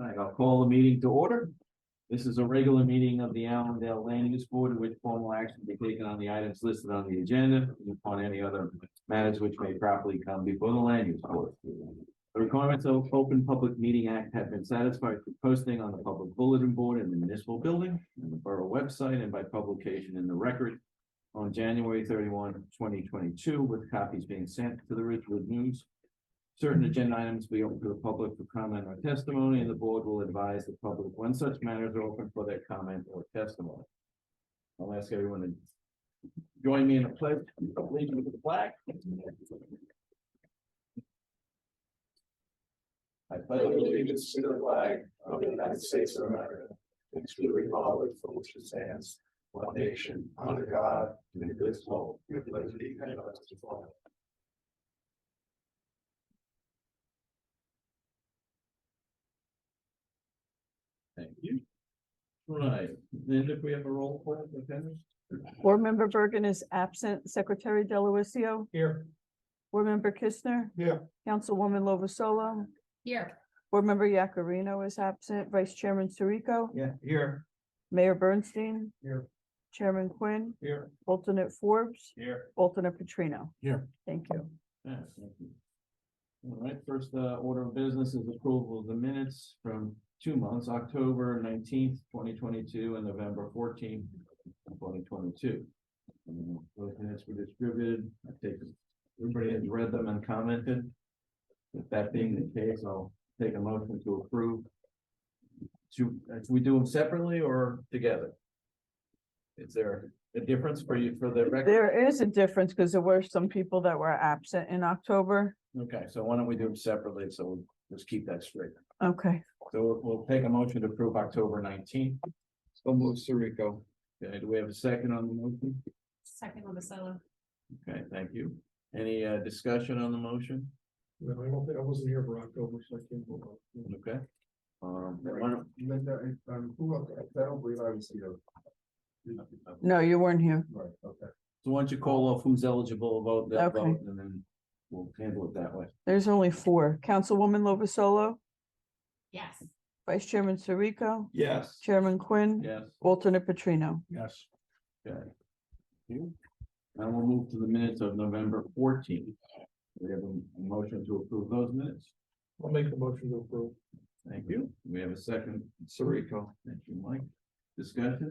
All right, I'll call the meeting to order. This is a regular meeting of the Allendale Land Use Board, in which formal action will be taken on the items listed on the agenda and upon any other matters which may properly come before the Land Use Board. The requirements of Open Public Meeting Act have been satisfied through posting on the public bulletin board in the municipal building and the borough website, and by publication in the record on January 31, 2022, with copies being sent to the Ridgewood News. Certain agenda items will be open to the public for comment or testimony, and the board will advise the public when such matters are open for their comment or testimony. I'll ask everyone to join me in a pledge of allegiance to the flag. I pledge allegiance to the flag of the United States of America and to the republic for which it stands, one nation, under God, indivisible, with liberty and justice for all. Thank you. All right, then if we have a roll call, attendance. Board Member Bergen is absent. Secretary Delawisio. Here. Board Member Kistner. Here. Councilwoman Lovasolo. Here. Board Member Yakarino is absent. Vice Chairman Sirico. Yeah, here. Mayor Bernstein. Here. Chairman Quinn. Here. Alternate Forbes. Here. Alternate Petrino. Here. Thank you. Yes, thank you. All right, first order of business is approval of the minutes from 2 months, October 19th, 2022, and November 14th, 2022. Those minutes were distributed. I take it everybody has read them and commented. With that being the case, I'll take a motion to approve. Should we do them separately or together? Is there a difference for you for the record? There is a difference because there were some people that were absent in October. Okay, so why don't we do them separately? So we'll just keep that straight. Okay. So we'll take a motion to approve October 19th. So move Sirico. Okay, do we have a second on the motion? Second on the solo. Okay, thank you. Any discussion on the motion? No, I don't think, I wasn't here for October, so I can't vote on it. Okay. Why don't- Who else? I don't believe I was here. No, you weren't here. Right, okay. So why don't you call off who's eligible to vote, that Okay. vote, and then we'll handle it that way. There's only 4. Councilwoman Lovasolo. Yes. Vice Chairman Sirico. Yes. Chairman Quinn. Yes. Alternate Petrino. Yes. Okay. Thank you. Now we'll move to the minutes of November 14th. We have a motion to approve those minutes. I'll make the motion to approve. Thank you. We have a second, Sirico. Thank you, Mike. Discussion?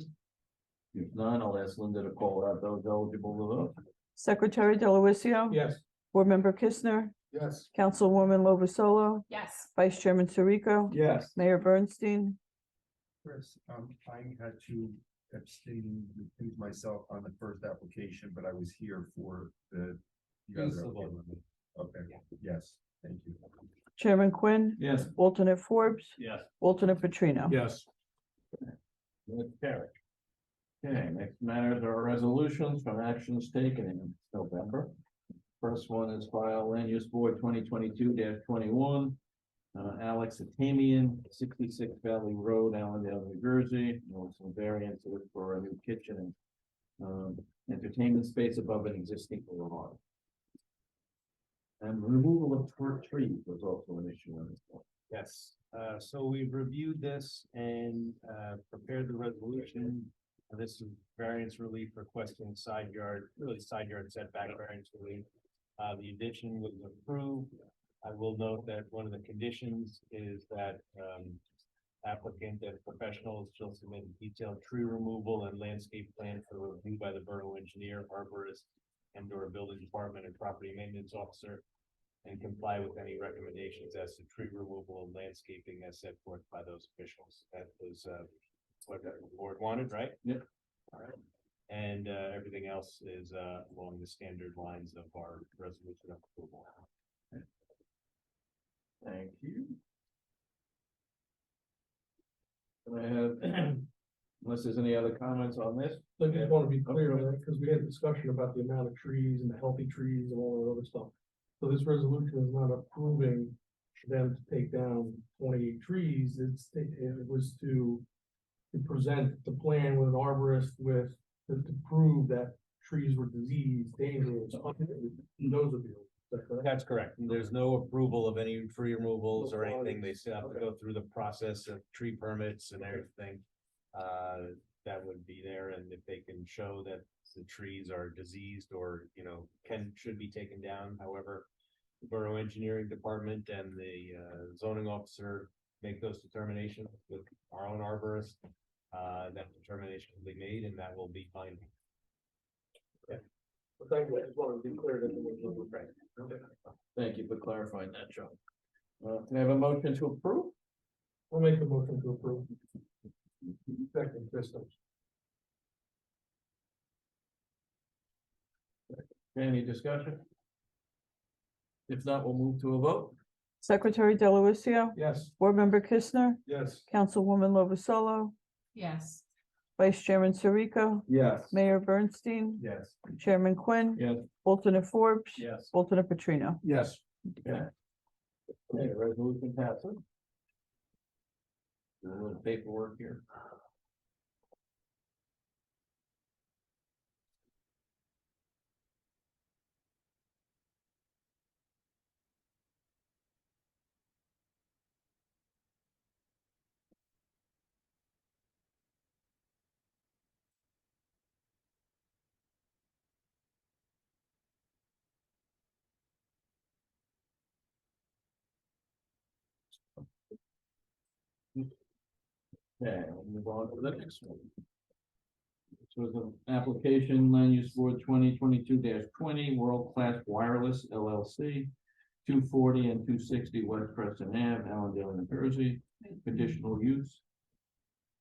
If none, I'll ask Linda to call out those eligible to vote. Secretary Delawisio. Yes. Board Member Kistner. Yes. Councilwoman Lovasolo. Yes. Vice Chairman Sirico. Yes. Mayor Bernstein. Chris, I had to abstain recuse myself on the first application, but I was here for the. You guys are okay with me? Okay, yes, thank you. Chairman Quinn. Yes. Alternate Forbes. Yes. Alternate Petrino. Yes. Carried. Okay, next matters are resolutions from actions taken in November. First one is file Land Use Board 2022-21. Alex Atamian, 66 Valley Road, Allendale, New Jersey. Some variances for a new kitchen and entertainment space above an existing garage. And removal of trees was also an issue in this one. Yes, so we've reviewed this and prepared the resolution. This is variance relief requesting side yard setback variance relief. The addition was approved. I will note that one of the conditions is that applicant and professionals shall submit detailed tree removal and landscape plan for review by the borough engineer, arborist, and/or building department and property maintenance officer, and comply with any recommendations as to tree removal and landscaping as set forth by those officials. That was what the board wanted, right? Yep. All right. And everything else is along the standard lines of our resolution of approval. Thank you. Can I have, unless there's any other comments on this? I just want to be clear on that, because we had a discussion about the amount of trees and the healthy trees and all that other stuff. So this resolution is not approving them to take down 28 trees. It was to present the plan with an arborist to prove that trees were diseased, dangerous, those of you. that correct? That's correct. There's no approval of any tree removals or anything. They still have to go through the process of tree permits and everything. That would be there, and if they can show that the trees are diseased or, should be taken down, however. The Borough Engineering Department and the zoning officer make those determinations with our own arborist. That determination will be made and that will be fine. But thank you, I just wanted to be clear that it was right. Thank you for clarifying that, John. Can I have a motion to approve? I'll make the motion to approve. Second, Kristen. Any discussion? If not, we'll move to a vote. Secretary Delavatio, Yes. Board Member Kistner, Yes. Councilwoman Lovasolo, Yes. Vice Chairman Sirico, Yes. Mayor Bernstein, Yes. Chairman Quinn, Yes. alternate Forbes, Yes. alternate Petrino. Yes. Okay. Okay, resolution passes. A little paperwork here. Okay, we'll move on to the next one. This was an application, land use board 2022-20, World Class Wireless LLC, 240 and 260 West Preston Ave, Allendale, New Jersey, conditional use.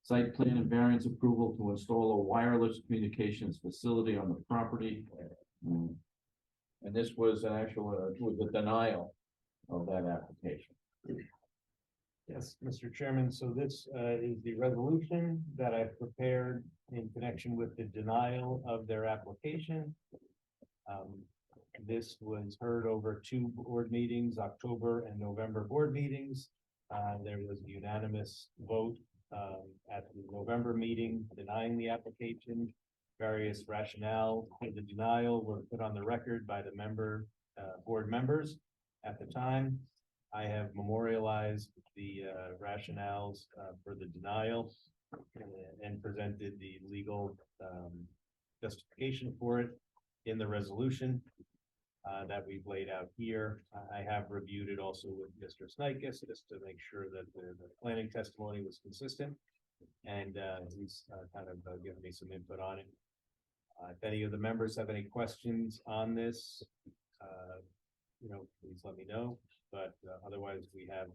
Site plan and variance approval to install a wireless communications facility on the property. And this was an actual, was a denial of that application. Yes, Mr. Chairman, so this is the resolution that I've prepared in connection with the denial of their application. This was heard over two board meetings, October and November board meetings. There was a unanimous vote at the November meeting denying the application. Various rationale for the denial were put on the record by the board members at the time. I have memorialized the rationales for the denial and presented the legal justification for it in the resolution that we've laid out here. I have reviewed it also with Mr. Snykes just to make sure that the planning testimony was consistent. And he's kind of given me some input on it. If any of the members have any questions on this, please let me know. But otherwise, we have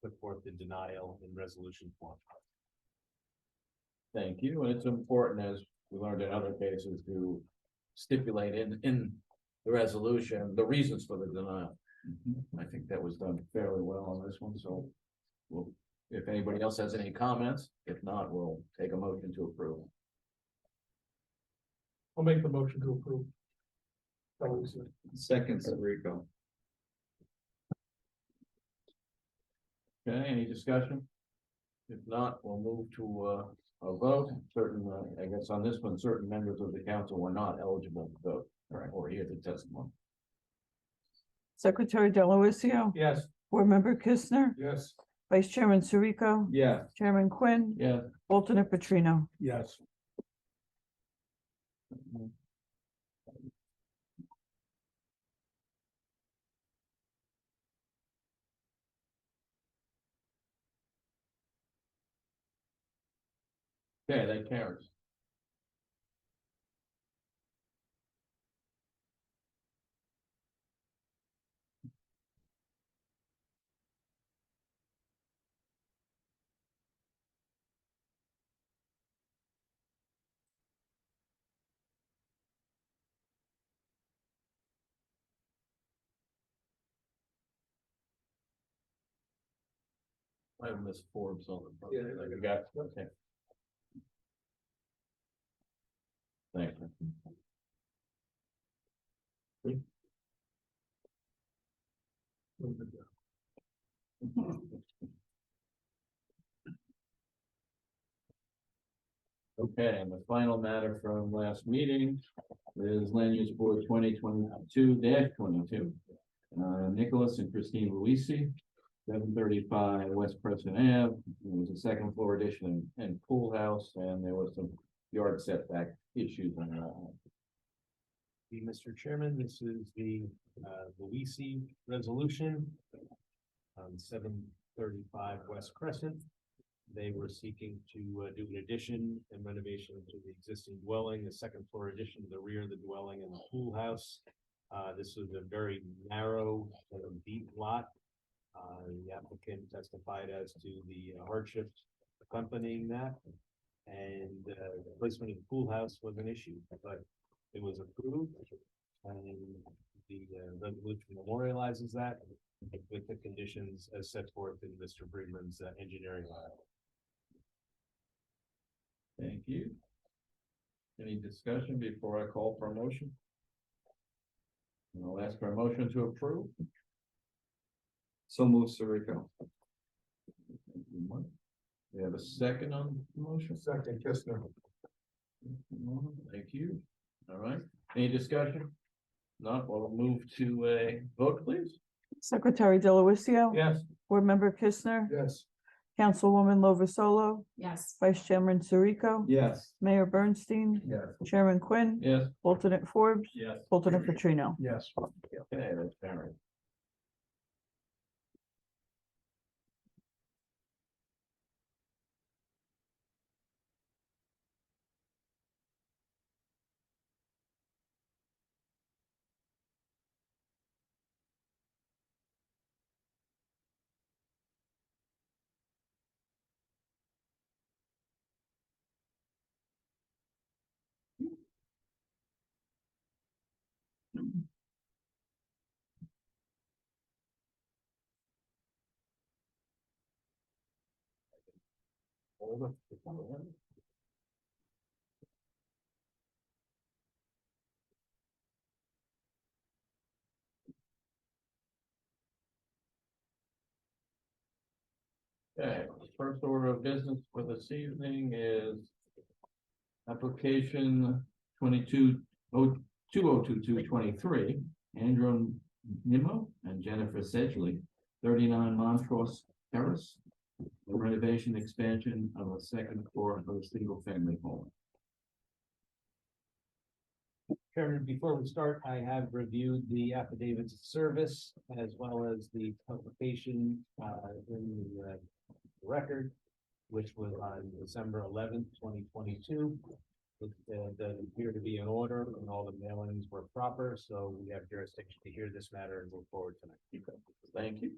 put forth the denial in resolution form. Thank you, and it's important, as we learned in other cases, to stipulate in the resolution, the reasons for the denial. I think that was done fairly well on this one, so if anybody else has any comments, if not, we'll take a motion to approve. I'll make the motion to approve. Second, Rico. Okay, any discussion? If not, we'll move to a vote. Certain, I guess on this one, certain members of the council were not eligible to vote, or hear the testimony. Secretary Delavatio, Yes. Board Member Kistner, Yes. Vice Chairman Sirico, Yeah. Chairman Quinn, Yeah. alternate Petrino. Yes. Okay, that carries. I have Miss Forbes on the front. Yeah. You got, okay. Thank you. Okay, and the final matter from last meeting is Land Use Board 2022-22. Nicholas and Christine Luisi, 735 West Crescent Ave. It was a second floor addition and pool house, and there was some yard setback issues on that one. Mr. Chairman, this is the Luisi resolution on 735 West Crescent. They were seeking to do an addition and renovation to the existing dwelling, the second floor addition to the rear of the dwelling and the pool house. This was a very narrow, deep lot. The applicant testified as to the hardships accompanying that. And the placement of the pool house was an issue, but it was approved. And the resolution memorializes that with the conditions as set forth in Mr. Briegman's engineering file. Thank you. Any discussion before I call for a motion? And I'll ask for a motion to approve. So move, Sirico. We have a second on the motion. Second, Kistner. Thank you. All right, any discussion? Not, we'll move to a vote, please. Secretary Delavatio. Yes. Board Member Kistner, Yes. Councilwoman Lovasolo, Yes. Vice Chairman Suriko, Yes. Mayor Bernstein, Yes. Chairman Quinn, Yes. alternate Forbes, Yes. alternate Petrino. Yes. Okay, that's carried. Okay, first order of business for this evening is application 2022-23, Andrew Nimmo and Jennifer Sedgley, 39 Montrose Terrace, the renovation expansion of a second floor of a single family home. Chairman, before we start, I have reviewed the affidavits of service as well as the publication in the record, which was on December 11th, 2022. It does appear to be in order and all the mailings were proper, so we have jurisdiction to hear this matter and move forward tonight. Thank you.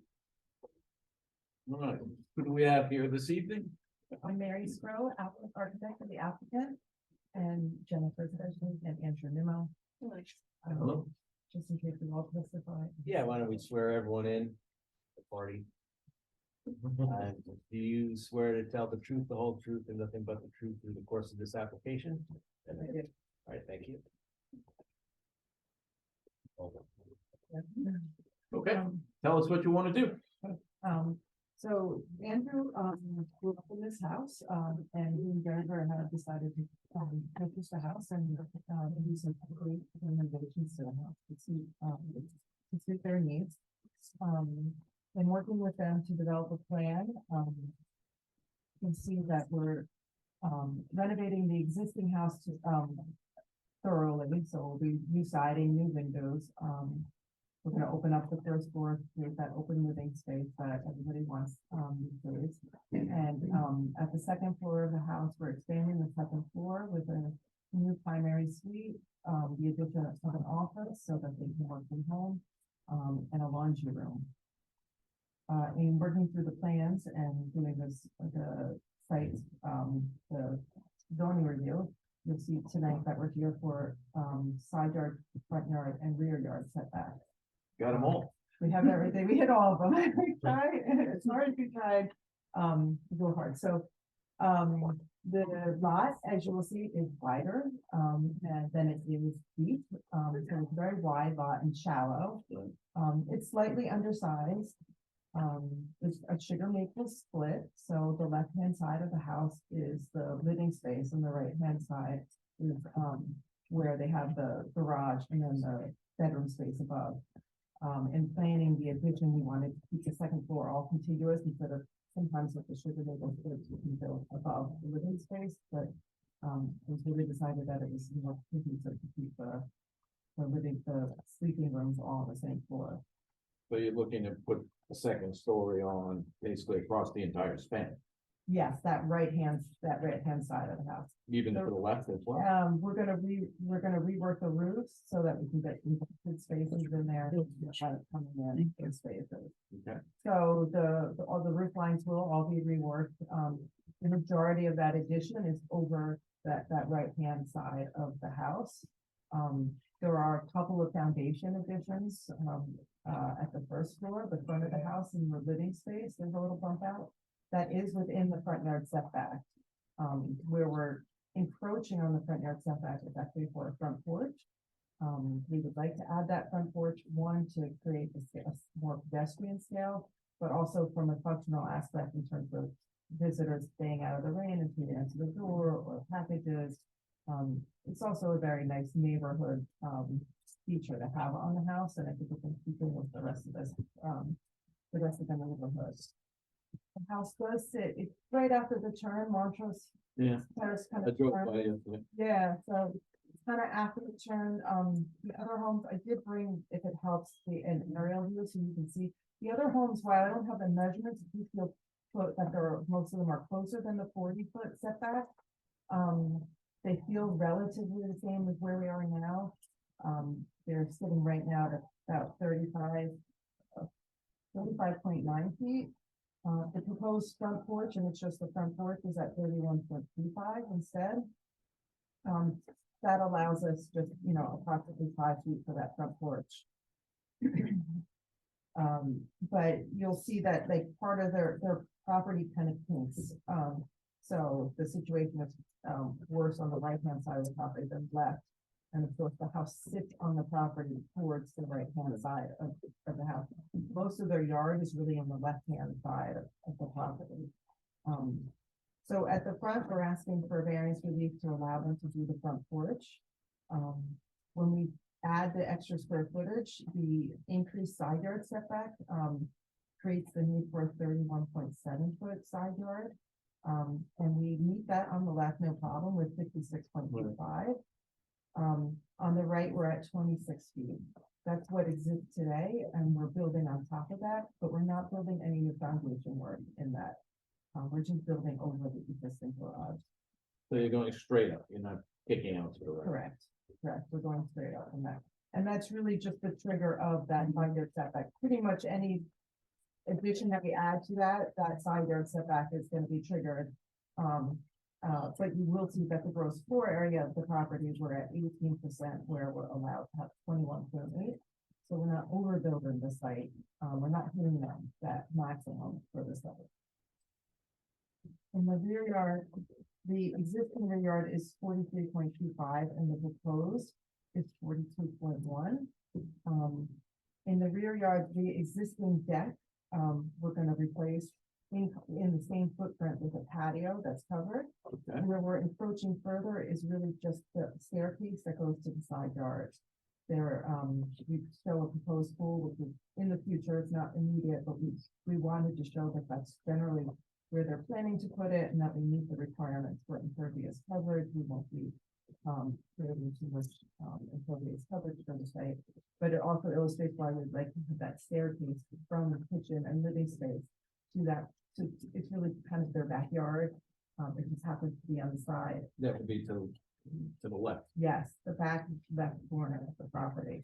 All right, who do we have here this evening? I'm Mary Scrow, architect of the applicant, and Jennifer Sedgley and Andrew Nimmo. Hello. Just in case we all testify. Yeah, why don't we swear everyone in the party? And do you swear to tell the truth, the whole truth, and nothing but the truth through the course of this application? I do. All right, thank you. Okay, tell us what you want to do. So Andrew, grew up in this house, and he and Jennifer have decided to, purchase the house and, do some complete renovations to the house to suit their needs. And working with them to develop a plan, you can see that we're, renovating the existing house to, thoroughly, so we'll be new siding, new windows, we're gonna open up the first floor with that open living space that everybody wants, these days. And, at the second floor of the house, we're expanding the second floor with a new primary suite, the addition of an office so that they can work from home, and a laundry room. In working through the plans and doing this, the site, the zoning review, you'll see tonight that we're here for, side yard, front yard, and rear yard setback. Got them all. We have everything, we hit all of them. We tried, as hard as we tried, to go hard. So, the lot, as you will see, is wider, and then it is deep. So it's a very wide lot and shallow. It's slightly undersized. It's a sugar maple split, so the left-hand side of the house is the living space and the right-hand side is, where they have the garage and then the bedroom space above. In planning the addition, we wanted to keep the second floor all contiguous instead of sometimes with the sugar maple splits, we can build above the living space, but it was really decided that it was more cohesive to keep the sleeping rooms all on the same floor. So you're looking to put a second story on basically across the entire span, Yes, that right-hand side of the house. even to the left as well? We're gonna rework the roofs so that we can get good spaces in there. Coming in spaces. Okay. So all the roof lines will all be reworked. The majority of that addition is over that right-hand side of the house. There are a couple of foundation additions, at the first floor, the front of the house and the living space, there's a little bump out. That is within the front yard setback. Where we're encroaching on the front yard setback is actually for a front porch. We would like to add that front porch, one, to create a more pedestrian scale, but also from a functional aspect in terms of visitors staying out of the rain and to answer the door or packages. It's also a very nice neighborhood, feature to have on the house, and I think it's in keeping with the rest of this, the rest of the neighborhood. The house does sit, it's right after the turn, Montrose Yeah, Terrace kind I of. drove turn. by yesterday. Yeah, so it's kind of after the turn, the other homes, I did bring, if it helps, an aerial view so you can see. The other homes, while I don't have the measurements, if you feel that most of them are closer than the 40-foot setback. They feel relatively the same as where we are now. They're sitting right now at about 35.9 feet. The proposed front porch, and it's just the front porch, is at 31.25 instead. That allows us just, approximately 5 feet for that front porch. But you'll see that like part of their property kind of kinks. So the situation is, worse on the right-hand side of the property than left. And of course, the house sits on the property towards the right-hand side of the house. Most of their yard is really on the left-hand side of the property. So at the front, we're asking for variance relief to allow them to do the front porch. When we add the extra square footage, the increased side yard setback, creates the need for a 31.7-foot side yard. And we meet that on the left, no problem, with 56.25. On the right, we're at 26 feet. That's what exists today, and we're building on top of that, but we're not building any new foundation work in that. We're just building over the existing garage. So you're going straight up, you're not kicking out to the right. Correct. We're going straight up from that. And that's really just the trigger of that side yard setback. Pretty much any addition that we add to that side yard setback is going to be triggered. But you will see that the gross floor area of the properties were at 18%, where we're allowed to have 21.8. So we're not overbuilding the site. We're not hitting that maximum for the site. In the rear yard, the existing rear yard is 43.25 and the proposed is 42.1. In the rear yard, the existing deck, we're going to replace in the same footprint with a patio that's covered. Okay. Where we're encroaching further is really just the staircase that goes to the side yards. There, we show a proposed pool, which is in the future, it's not immediate, but we wanted to show that that's generally where they're planning to put it and that we meet the requirements for impervious coverage. We won't be creating too much impervious coverage for the site, but it also illustrates why we'd like to have that staircase from the kitchen and living space to that. So it's really kind of their backyard. It just happens to be on the side. That would be to the left. Yes, the back left corner of the property.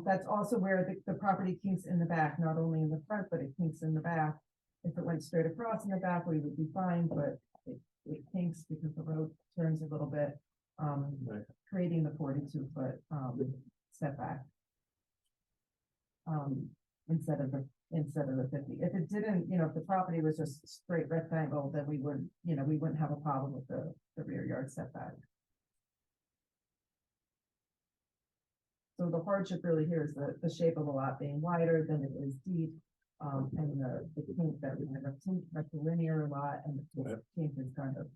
That's also where the property kinks in the back, not only in the front, but it kinks in the back. If it went straight across in the back, we would be fine, but it kinks because the road turns a little bit, Right. creating the 42-foot setback. Instead of the 50. If it didn't, if the property was just straight rectangle, then we wouldn't have a problem with the rear yard setback. So the hardship really here is the shape of the lot being wider than it is deep. and the paint that we have, like the linear lot and the paint is kind of.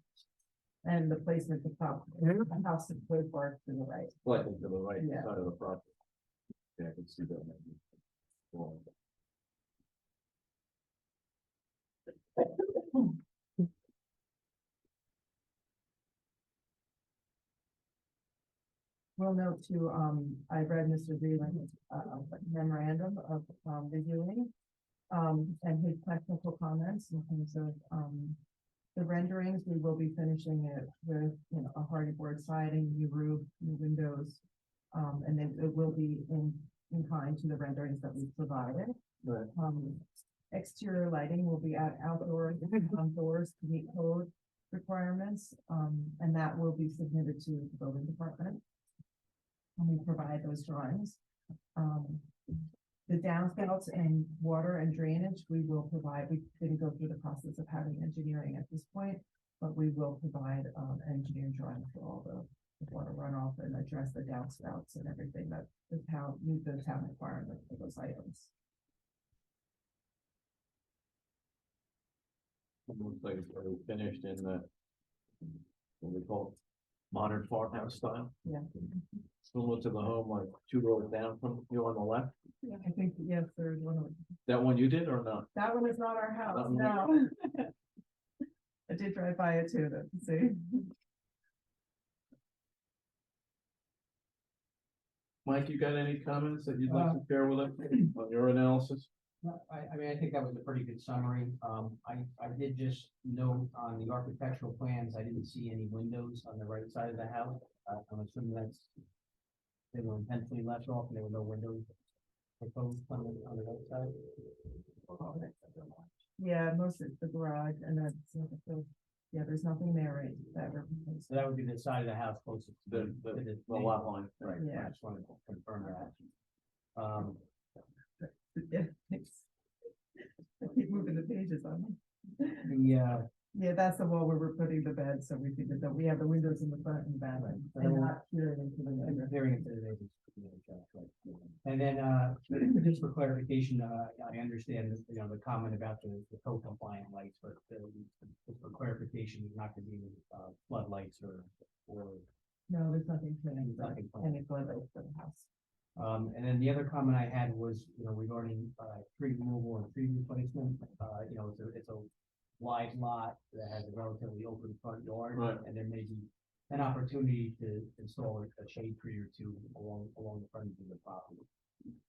And the placement of the top, the house is good for to the right. Slightly to the right Yeah. side of the property. Yeah, I can see that. Well, Well, note too, I read Mr. Zeland's, memorandum of, reviewing. And his technical comments in terms of, the renderings, we will be finishing it with, you know, a hardy board siding, new roof, new windows. And then it will be in kind to the renderings that we provided. Right. Exterior lighting will be at outdoors, outdoors to meet code requirements, and that will be submitted to the building department. And we provide those drawings. The downspouts and water and drainage, we will provide, we didn't go through the process of having engineering at this point, but we will provide, engineering drawings for all the water runoff and address the downspouts and everything that the town, meet the town requirement for those items. It looks like it's already finished in the, what we call modern farmhouse style. Yeah. Similar to the home like 2 doors down from you on the left. I think, yes, there's one of, That one you did or not? that one is not our house, Not one. no. I did drive by it too, to see. Mike, you got any comments that you'd like to share with us on your analysis? No, I mean, I think that was a pretty good summary. I did just note on the architectural plans, I didn't see any windows on the right side of the house. I'm assuming that's, they were intentionally left off and there were no windows proposed on the right side. Yeah, most of the garage and that's, yeah, there's nothing there, right, that represents. So that would be the side of the house closest to The the lot line. Right, Yeah. I just wanted to confirm that. Yeah, thanks. I keep moving the pages on. Yeah, that's the wall where we're putting the bed, so we figured that we have the windows in the front and back, Right. and not peering into the window. Comparing it to the neighbors. And then, just for clarification, I understand, you know, the comment about the code compliant lights, but, just for clarification, there's not gonna be, floodlights or. No, there's nothing planned, Nothing planned. any floodlights for the house. And then the other comment I had was, you know, regarding, tree removal and tree replacement, you know, it's a wide lot that has a relatively open front yard. Right. And there may be an opportunity to install a shade tree or two along the front of the property.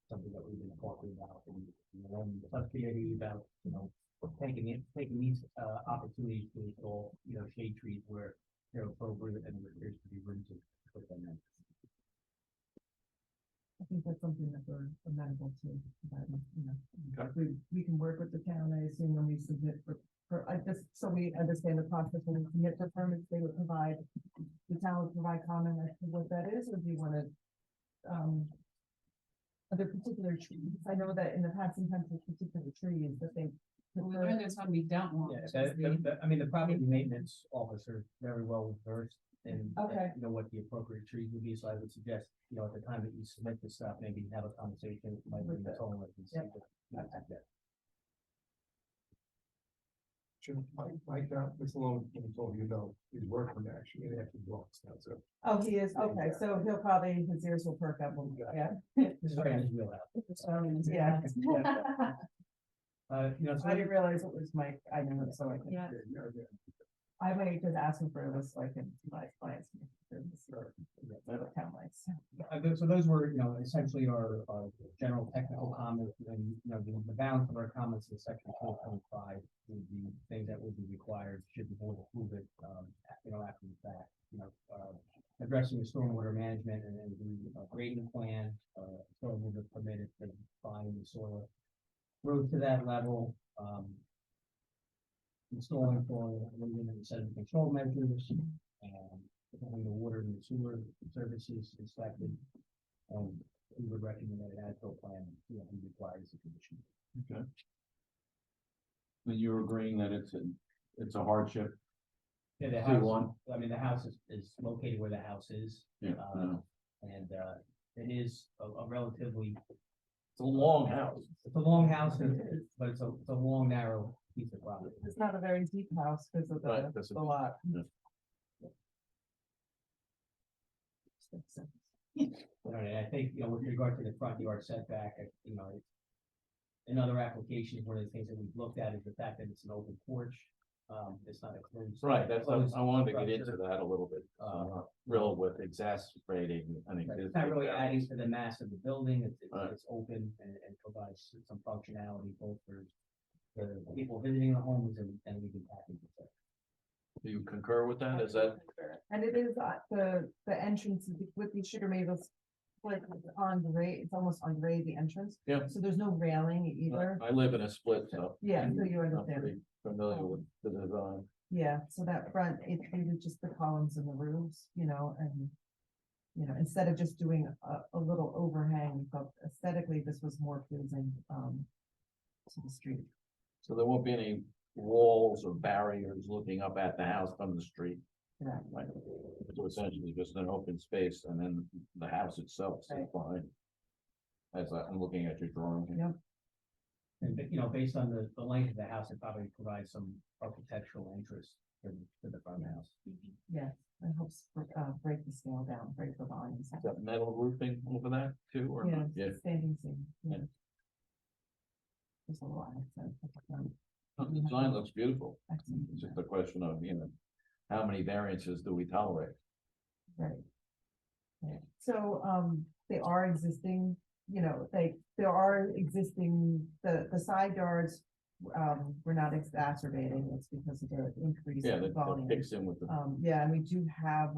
Something that we've been talking about and, you know, subcommittee about, you know, taking these, opportunities to install, you know, shade trees where they're appropriate and there appears to be room to put them in. I think that's something that we're amenable to, that, you know. Okay. We can work with the town, I assume, when we submit I just, so we understand the process, when we submit the permits, they would provide, the town would provide comment as to what that is, or do you wanna, are there particular trees? I know that in the past, sometimes there's particular trees that they. We learned there's one we don't want. Yeah, I mean, the property maintenance officer very well versed in, Okay. you know, what the appropriate trees would be, so I would suggest, you know, at the time that you submit this stuff, maybe have a conversation, might be the tone with these. Yep. Mike, Mr. Long, told you know, he's working actually, and after blocks now, so. Oh, he is, okay, so he'll probably, his ears will perk up, yeah. This is right in his wheelhouse. Yeah. You know, so I didn't realize it was Mike, I know it, so I can. Yeah. I might just ask him for a list, so I can, like, clients. Town lights. So those were, you know, essentially our general technical comments, and, you know, the balance of our comments in section 4.5 would be things that would be required, should the board approve it, you know, after the fact, you know, addressing the stormwater management and then the grading plan, stormwater permitted for finding the soil rose to that level, installing for moving and sediment control measures, having the water and the sewer services inspected. We would recommend that an as-built plan, you know, be required as a condition. Okay. And you're agreeing that it's a hardship? Yeah, the C house, one? I mean, the house is located where the house is. Yeah. And it is a relatively It's a long house. It's a long house, but it's a long, narrow piece of property. It's not a very deep house because of Right, that's the lot. yeah. Right, and I think, with regard to the front yard setback, in other applications, one of the things that we've looked at is the fact that it's an open porch. It's not a closed. Right, that's, closed I wanted to get into structure. that a little bit, real with exacerbating an Right, existing. It's not really house. adding to the mass of the building, Right. it's open and provides some functionality both for the people visiting the homes and leaving packages. Do you concur with that? Is that, And it is, the entrance with the sugar maples, like on grade, it's almost on grade, the entrance. Yeah. So there's no railing either. I live in a split, so. Yeah, so you I'm understand. pretty familiar with the design. Yeah, so that front, it treated just the columns and the roofs, and, instead of just doing a little overhang, we felt aesthetically, this was more pleasing, to the street. So there won't be any walls or barriers looking up at the house from the street. Correct. Right. So essentially just an open space and then the house itself is Right. behind. As I'm looking at your drawing. here. Yep. And, based on the length of the house, it probably provides some architectural interest to the front of the house. Yeah, it helps, break the scale down, break the volumes. Is that metal roofing over that too, or? Yeah, Yeah. standing seam. Yeah. Yeah. There's a lot. The design looks beautiful. Excellent. It's just a question of, how many variances do we tolerate? Right. Right. So, they are existing, there are existing, the side yards, we're not exacerbating, it's because of the increase Yeah, in that volume. kicks in with the, Yeah, and we do have,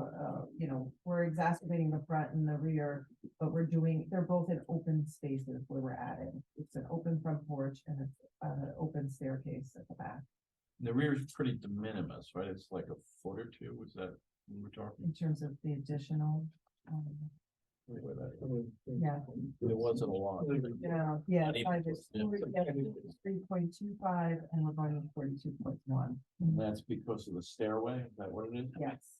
we're exacerbating the front and the rear, but they're both in open spaces where we're adding. It's an open front porch and it's an open staircase at the back. the rear is pretty de minimis, right? It's like a foot or two, is that what we're talking? In terms of the additional, With that? yeah. It wasn't a lot. Yeah, Not even five close, is, yeah. 3.25 and we're going to 42.1. And that's because of the stairway, is that what it is? Yes,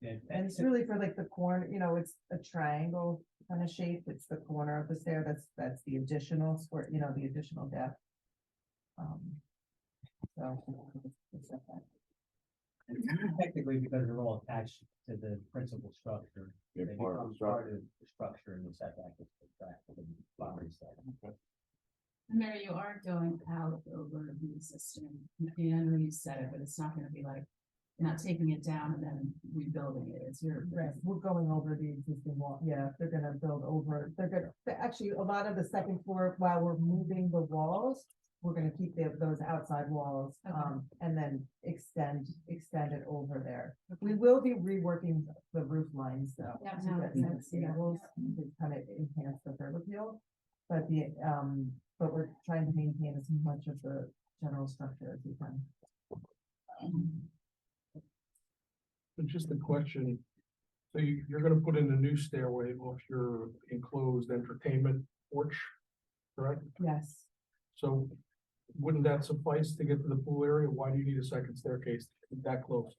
Yeah, and it's really for like the corner, it's a triangle kind of shape, it's the corner of the stair, that's the additional square, the additional depth. So. it's like that. Technically, because they're all attached to the principal structure, They're they part of the become part of the structure and the setback is subtracted from the boundary setback. And Mary, you are going out over the existing, I know you said it, but it's not gonna be like, you're not taking it down and then rebuilding it, it's your. Right, we're going over the existing wall, yeah, they're gonna build over, actually, a lot of the second floor, while we're moving the walls, we're gonna keep those outside walls, Okay. and then extend it over there. We will be reworking the roof lines though. Yeah, to no, get that's- some angles to kind of enhance the curb appeal. But but we're trying to maintain as much of the general structure as we can. But just a question. So you're gonna put in a new stairway off your enclosed entertainment porch, correct? Yes. So wouldn't that suffice to get to the pool area? Why do you need a second staircase that close?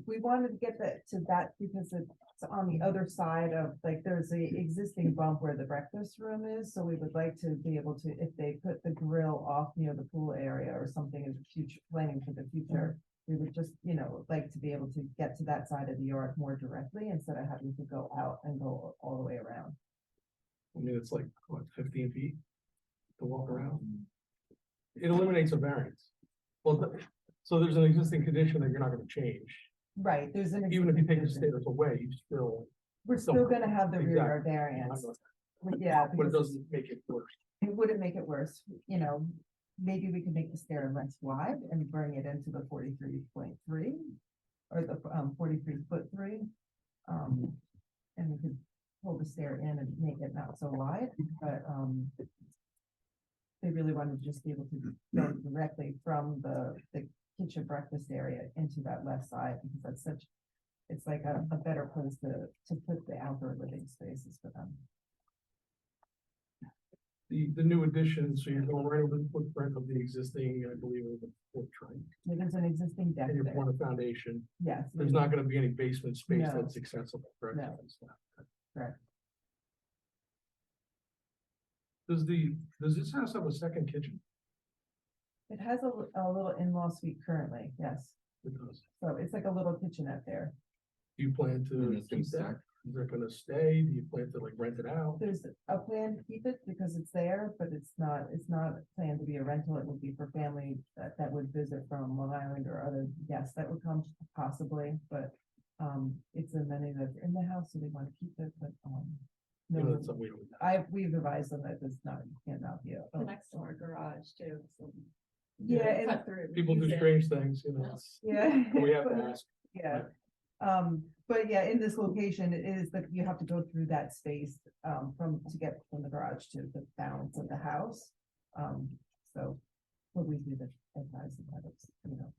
We wanted to get to that because it's on the other side of, like, there's a existing bump where the breakfast room is, so we would like to be able to, if they put the grill off near the pool area or something in the future, planning for the future, we would just, like to be able to get to that side of the yard more directly instead of having to go out and go all the way around. I mean, it's like, what, 15 feet to walk around? It eliminates a variance. Well, so there's an existing condition that you're not gonna change. Right, there's an. Even if you take the existing stairs away, you still. We're still gonna have the rear yard Exactly. variance. Yeah, But it because doesn't make it worse. it wouldn't make it worse, maybe we could make the stair less wide and bring it into the 43.3. Or the 43'3". And we could pull the stair in and make it not so wide, but they really wanted to just be able to go directly from the kitchen breakfast area into that left side, because it's like a better place to put the outdoor living spaces for them. The new addition, so you're going right over the footprint of the existing, I believe, it was the porch, right? There's an existing deck And you're there, pouring a foundation. yes. There's not gonna be any basement space No. that's accessible, correct? No. Correct. Does this house have a second kitchen? It has a little in-law suite currently, yes. It does. So it's like a little kitchenette there. Do you plan to it's gonna keep that? Is it gonna stay? Do you plan to like rent it out? There's a plan to keep it because it's there, but it's not planned to be a rental. It would be for family that would visit from Long Island or other guests that would come possibly, but it's a menu that's in the house, so they want to keep it, but You know, no, that's something we don't. we've advised them that it's not, you cannot be The next door garage too. So Yeah, and- cut through. People do use it. strange things, you know. it's- yeah. We have to ask. Yeah, but yeah, in this location, it is that you have to go through that space, to get from the garage to the balance of the house. So, what we do the advise them that it's, you know.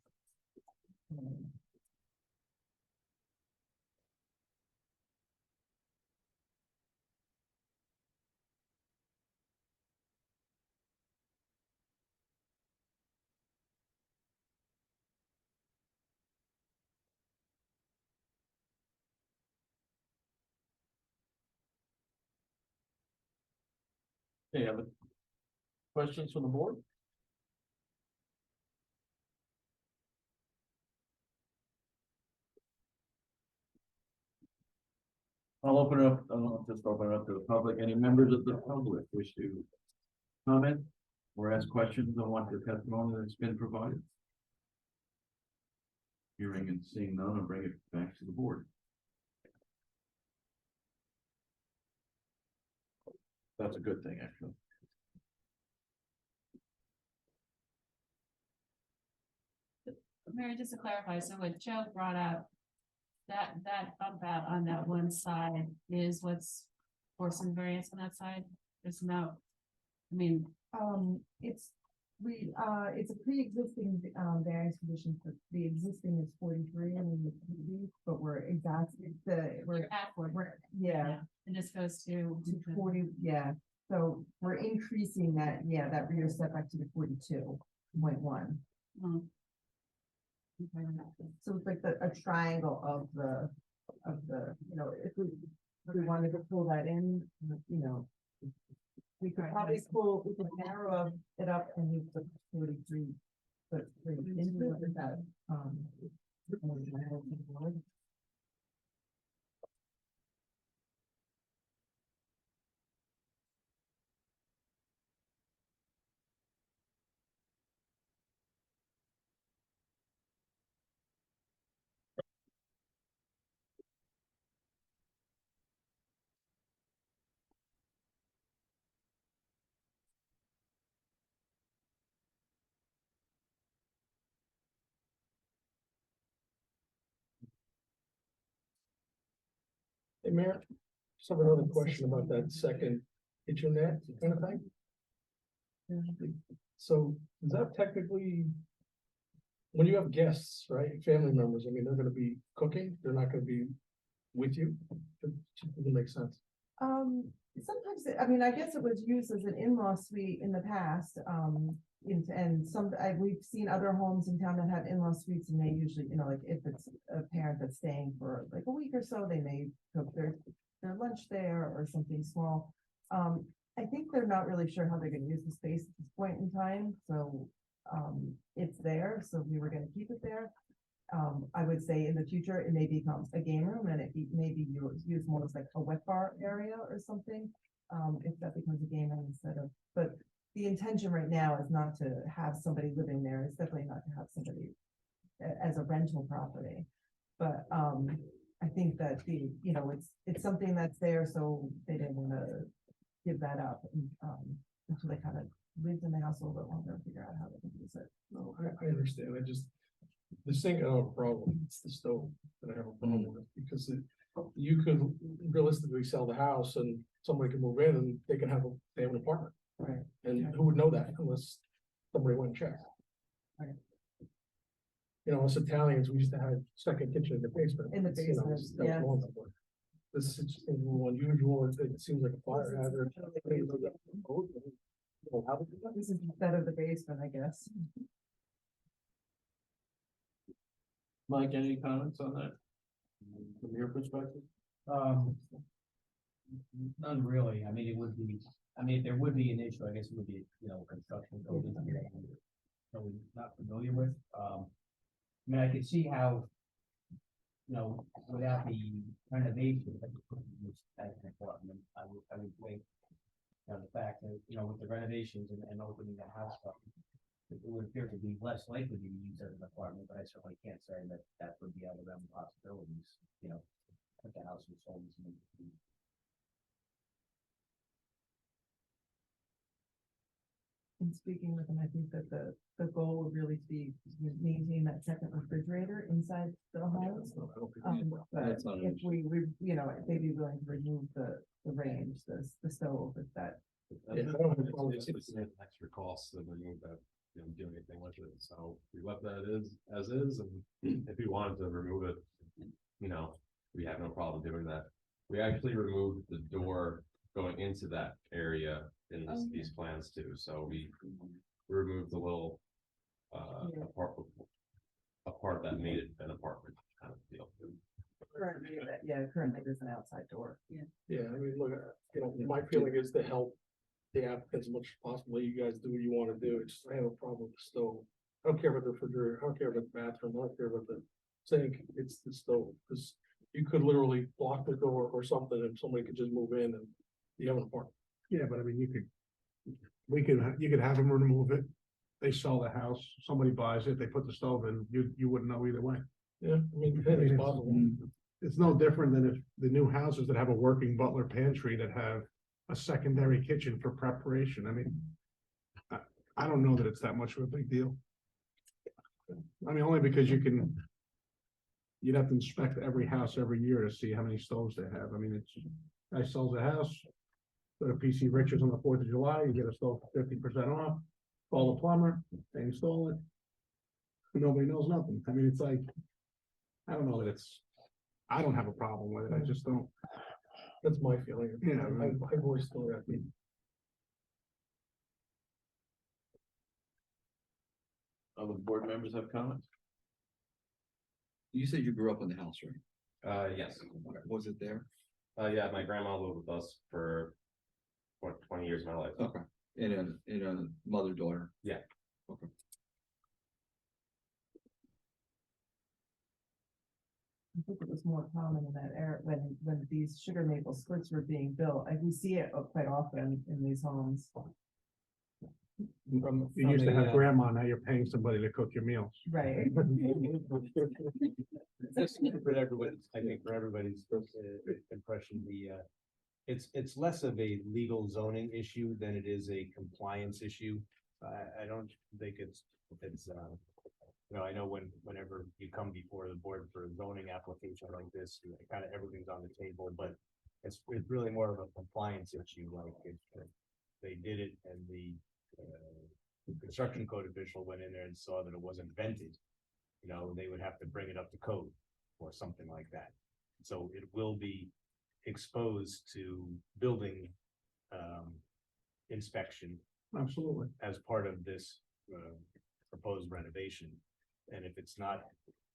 Any other questions from the board? I'll open it up, I'll just open it up to the public. Any members of the public wish to comment or ask questions on what the testimony that's been provided? Hearing and seeing none, I'll bring it back to the board. That's a good thing, actually. Mary, just to clarify, so what Joe brought up, that bump out on that one side is what's forcing variance on that side? There's no, I mean, It's a pre-existing, variance condition, for the existing is 43, and but we're you're at forty. yeah. And this goes to. To 40, yeah, so we're increasing that, that rear setback to the 42.1. Mm. So it's like a triangle of the, you know, if we wanted to pull that in, you know. We could Right, probably nice. we could narrow it up and use the 43. But into it without, Hey, Mayor, just have another question about that second kitchenette kind of thing. So is that technically, when you have guests, right, family members, I mean, they're gonna be cooking, they're not gonna be with you? It doesn't make sense. Sometimes, I mean, I guess it was used as an in-law suite in the past, we've seen other homes in town that have in-law suites, and they usually, you know, like if it's a parent that's staying for like a week or so, they may cook their lunch there or something small. I think they're not really sure how they're gonna use the space at this point in time, so, it's there, so we were gonna keep it there. I would say in the future, it may become a game room, and it may be used more as like a wet bar area or something. If that becomes a game room instead of, but the intention right now is not to have somebody living there. It's definitely not to have somebody as a rental property. But, I think that it's something that's there, so they didn't wanna give that up. Until they kind of lived in the house a little bit longer and figure out how they can use it. No, I understand, the sink, I don't have a problem, it's the stove that I have a problem with, because you could realistically sell the house and somebody can move in and they can have an apartment. Right. And who would know that unless somebody went and checked? Right. You know, us Italians, we used to have second kitchen in the basement. In the You know, basement, that was yeah. long before. This is just a little unusual, it seems like a fire hazard. This is instead of the basement, I guess. Mike, any comments on that? From your perspective? None really. I mean, it would be, I mean, if there would be an issue, I guess it would be, construction code that I'm probably not familiar with. I mean, I could see how, without the renovation, as an apartment, I would think, the fact that, with the renovations and opening the house up, it would appear to be less likely to be used as an apartment, but I certainly can't say that that would be out of the realm of possibilities, if the house was sold as an. In speaking with them, I think that the goal would really be to maintain that second refrigerator inside the homes. But That's not an if they'd be willing to remove the range, the stove, if that. Yeah, I don't have a problem. It's an extra cost to remove that, do anything with it, so we left that as is, and if we wanted to remove it, we have no problem doing that. We actually removed the door going into that area in these plans too, so we removed the little a part that made it an apartment kind of deal. Currently there's an outside door. Yeah, I mean, look, my feeling is to help the applicants as much as possible. You guys do what you want to do. It's just, I have a problem with the stove. I don't care about the refrigerator. I don't care about the bathroom. I don't care about the sink. It's the stove, because you could literally block the door or something and somebody could just move in and you have an apartment. Yeah, but I mean, you could have them remove it. They sell the house, somebody buys it, they put the stove in, you wouldn't know either way. Yeah, I mean, anything's possible. It's no different than if the new houses that have a working butler pantry that have a secondary kitchen for preparation. I mean, I don't know that it's that much of a big deal. I mean, only because you'd have to inspect every house every year to see how many stoves they have. I mean, guy sells a house, go to PC Richards on the 4th of July, you get a stove for 50% off, call the plumber, they install it. Nobody knows nothing. I mean, it's like, I don't know that I don't have a problem with it. I just don't. That's my feeling. Yeah, I've always thought that. Other board members have comments? You said you grew up in the house, right? Yes. Was it there? Yeah, my grandma lived with us for 20 years of my life. Okay. In a mother-daughter? Yeah. Okay. I think it was more common in that era when these sugar maple splits were being built. We see it quite often in these homes. You used to have grandma, now you're paying somebody to cook your meals. Right. Just for everybody's, I think for everybody's impression, it's less of a legal zoning issue than it is a compliance issue. I don't think it's I know whenever you come before the board for a zoning application like this, kind of everything's on the table, but it's really more of a compliance issue. Like they did it and the construction code official went in there and saw that it wasn't vented, they would have to bring it up to code or something like that. So it will be exposed to building inspection Absolutely. as part of this proposed renovation. And if it's not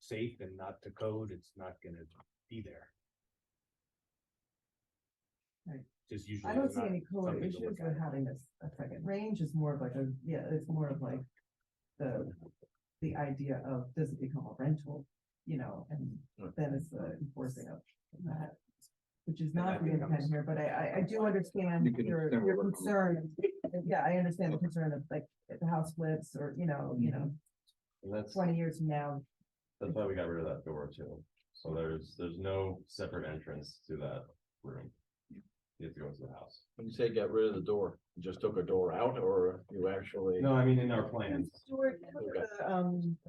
safe and not to code, it's not gonna be there. Right. Just usually. I don't see not any code something to issues look with at. having a second range. It's more of like it's more of like the idea of, does it become a rental, and then it's the enforcing of that, which is not the intent here, but I do understand your concern. Yeah, I understand the concern of like if the house flips or, And that's 20 years from now. why we got rid of that door too. So there's no separate entrance to that room. You have to go into the house. When you say get rid of the door, you just took a door out, or you actually? No, I mean, in our plans. Stuart,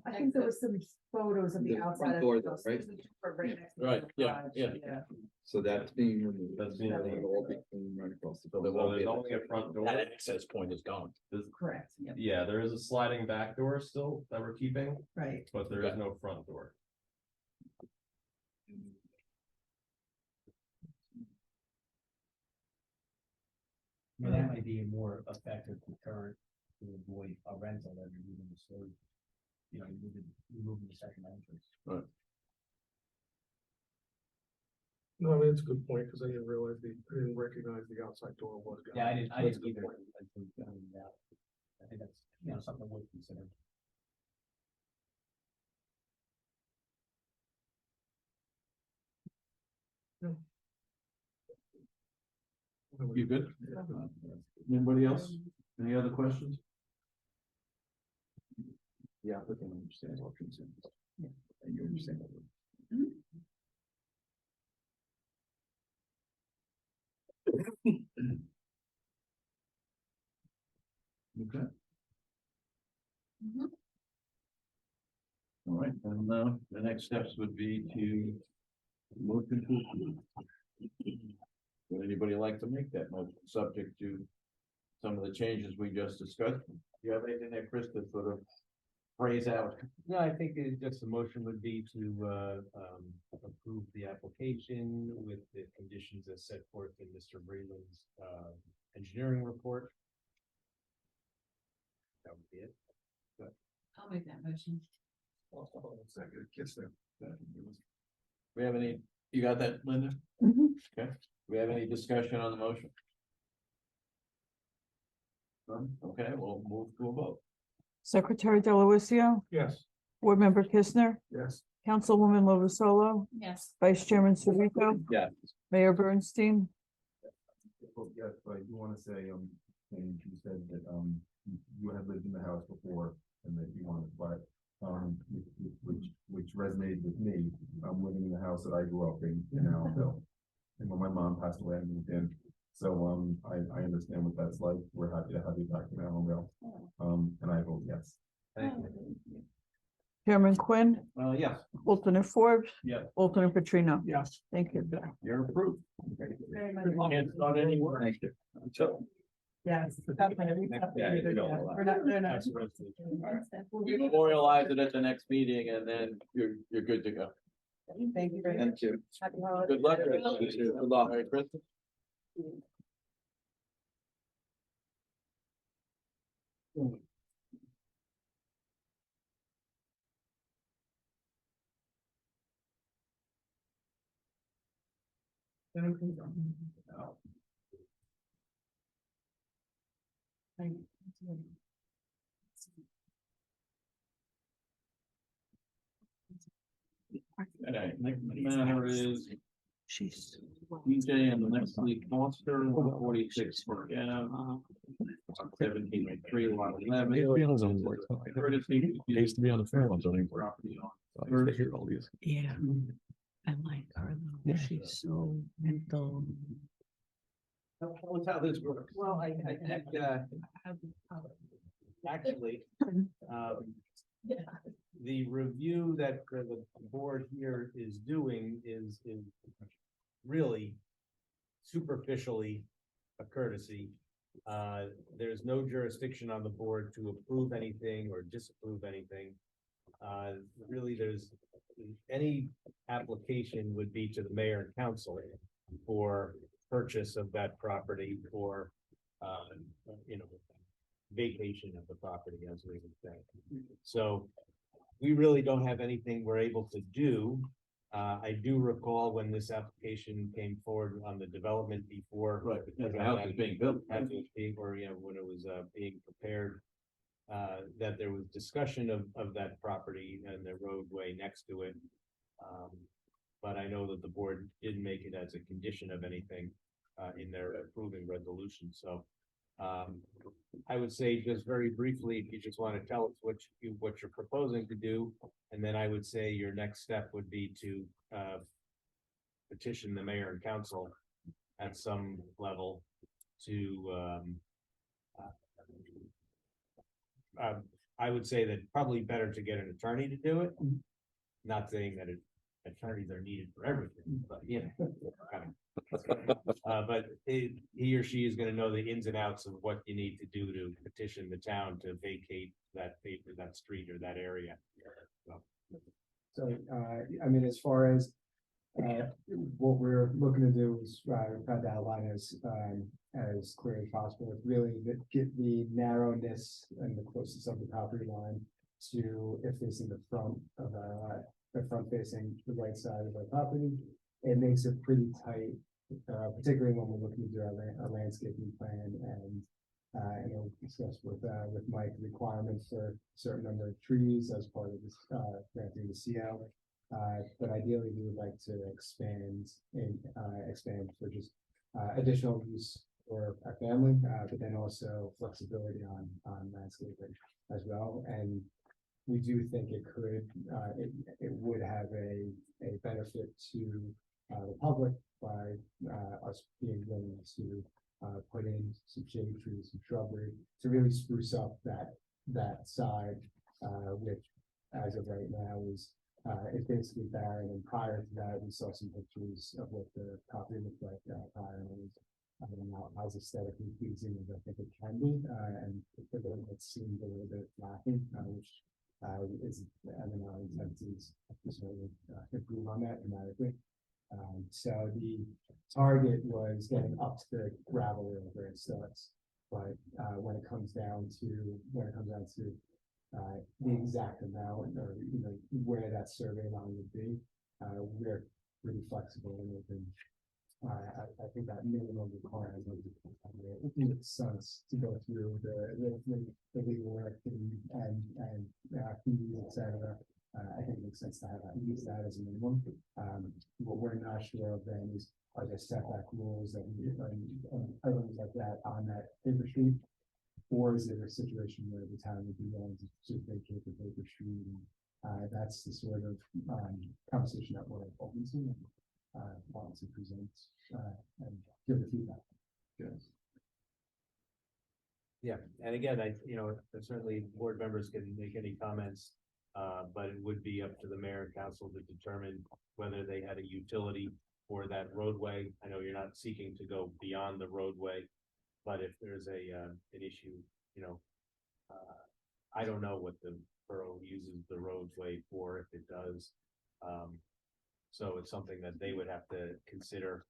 I think there was some photos of the The front outside. of door the though, house. right? There's a door right next to the Right, yeah, garage, yeah. So that's being removed. That's being It'll removed. all be clean right across the. So there So won't be there's only a front door. that access point is gone. Correct, yeah, Yeah, there is a sliding back door still that we're keeping, right. but there is no front door. I mean, that might be a more effective deterrent to avoid a rental than removing the storage. Removing the second entrance. No, I mean, it's a good point, because I didn't realize I didn't recognize the outside door was. gone. Yeah, I That's a didn't good either. point. I think that's, you know, something worth considering. You good? Anybody else? Any other questions? The applicant understands what concerns. And you understand. Okay. Mhm. All right, and the next steps would be to motion to approve. Would anybody like to make that motion, subject to some of the changes we just discussed? Do you have anything there, Chris, to sort of phrase out? No, I think just the motion would be to, approve the application with the conditions as set forth in Mr. Breland's, engineering report. That would be it. I'll make that motion. Second, kiss them. We have any, you got that, Linda? Mhm. Okay, we have any discussion on the motion? None? Okay, we'll move to a vote. Secretary Delavatio, Yes. Board Member Kistner, Yes. Councilwoman Lovasolo, Yes. Vice Chairman Surrico, Yeah. Mayor Bernstein. Yes, but I do wanna say, and you said that, you had lived in the house before and that you wanted to buy it. Which resonated with me. I'm living in the house that I grew up in Allendale. And when my mom passed away, I moved in. So, I understand what that's like. We're happy to have you back in Allendale. And I vote yes. Thank you. Chairman Quinn, Yes. alternate Forbes. Yeah. Alternate Petrino. Yes. Thank you. You're approved. Very much. Can't start any work. Thank you. Until. Yes. Yeah, you don't allow. We're not, they're not. That's the resolution. We memorialize it at the next meeting and then you're good to go. Thank you very much. you. Happy holidays. Good luck. Good luck. Merry Christmas. Okay, next matter is She's. DJ and Leslie Foster, 146 Park Ave. 1703 lot 11. Courtesy. I used to be on the phone on zoning board. Property on. So I used to hear all these. Yeah. I like her though. Yeah. She's so mental. That's how this works. Well, I think, actually, the review that the board here is doing is really superficially a courtesy. There's no jurisdiction on the board to approve anything or disapprove anything. Really, there's any application would be to the mayor and council for purchase of that property or, vacation of the property, as we would say. So we really don't have anything we're able to do. I do recall when this application came forward on the development before. Right, because the house is being built. As it was being, or, when it was, being prepared, that there was discussion of that property and the roadway next to it. But I know that the board didn't make it as a condition of anything, in their approving resolution, so. I would say just very briefly, if you just want to tell us what you're proposing to do, and then I would say your next step would be to petition the mayor and council at some level to I would say that probably better to get an attorney to do it. Not saying that attorneys are needed for everything, but but he or she is gonna know the ins and outs of what you need to do to petition the town to vacate that street or that area. So, I mean, as far as, what we're looking to do is, try to outline as clear as possible, it's really get the narrowness and the closest of the property line to if it's in the front of, the front facing the right side of the property, it makes it pretty tight, particularly when we're looking to do our landscaping plan and, discuss with Mike requirements for a certain number of trees as part of this, granting the CO. But ideally, we would like to expand for just, additional use for our family, but then also flexibility on landscaping as well. And we do think it could, it would have a benefit to the public by us being willing to put in some shade trees, some shrubbery to really spruce up that side, which as of right now is basically barren. And prior to that, we saw some pictures of what the property looked like prior. And it was, I don't know, as aesthetically pleasing as I think it can be, and it seemed a little bit lacking, which is, I don't know, intensities to certainly improve on that dramatically. So the target was getting up to the gravel road where it starts, but when it comes down to the exact amount or where that survey line would be, we're pretty flexible and open. I think that minimum requirement makes sense to go through the legal work and fees, et cetera. I think it makes sense to have at least that as a minimum. What we're not sure of then is, are there setback rules and items like that on that paper street? Or is it a situation where the town would be willing to vacate the paper street? And that's the sort of conversation that we're open to, want to present and give the feedback. Yes. Yeah, and again, certainly board members can make any comments, but it would be up to the mayor and council to determine whether they had a utility for that roadway. I know you're not seeking to go beyond the roadway, but if there's an issue, I don't know what the borough uses the roadway for, if it does. So it's something that they would have to consider,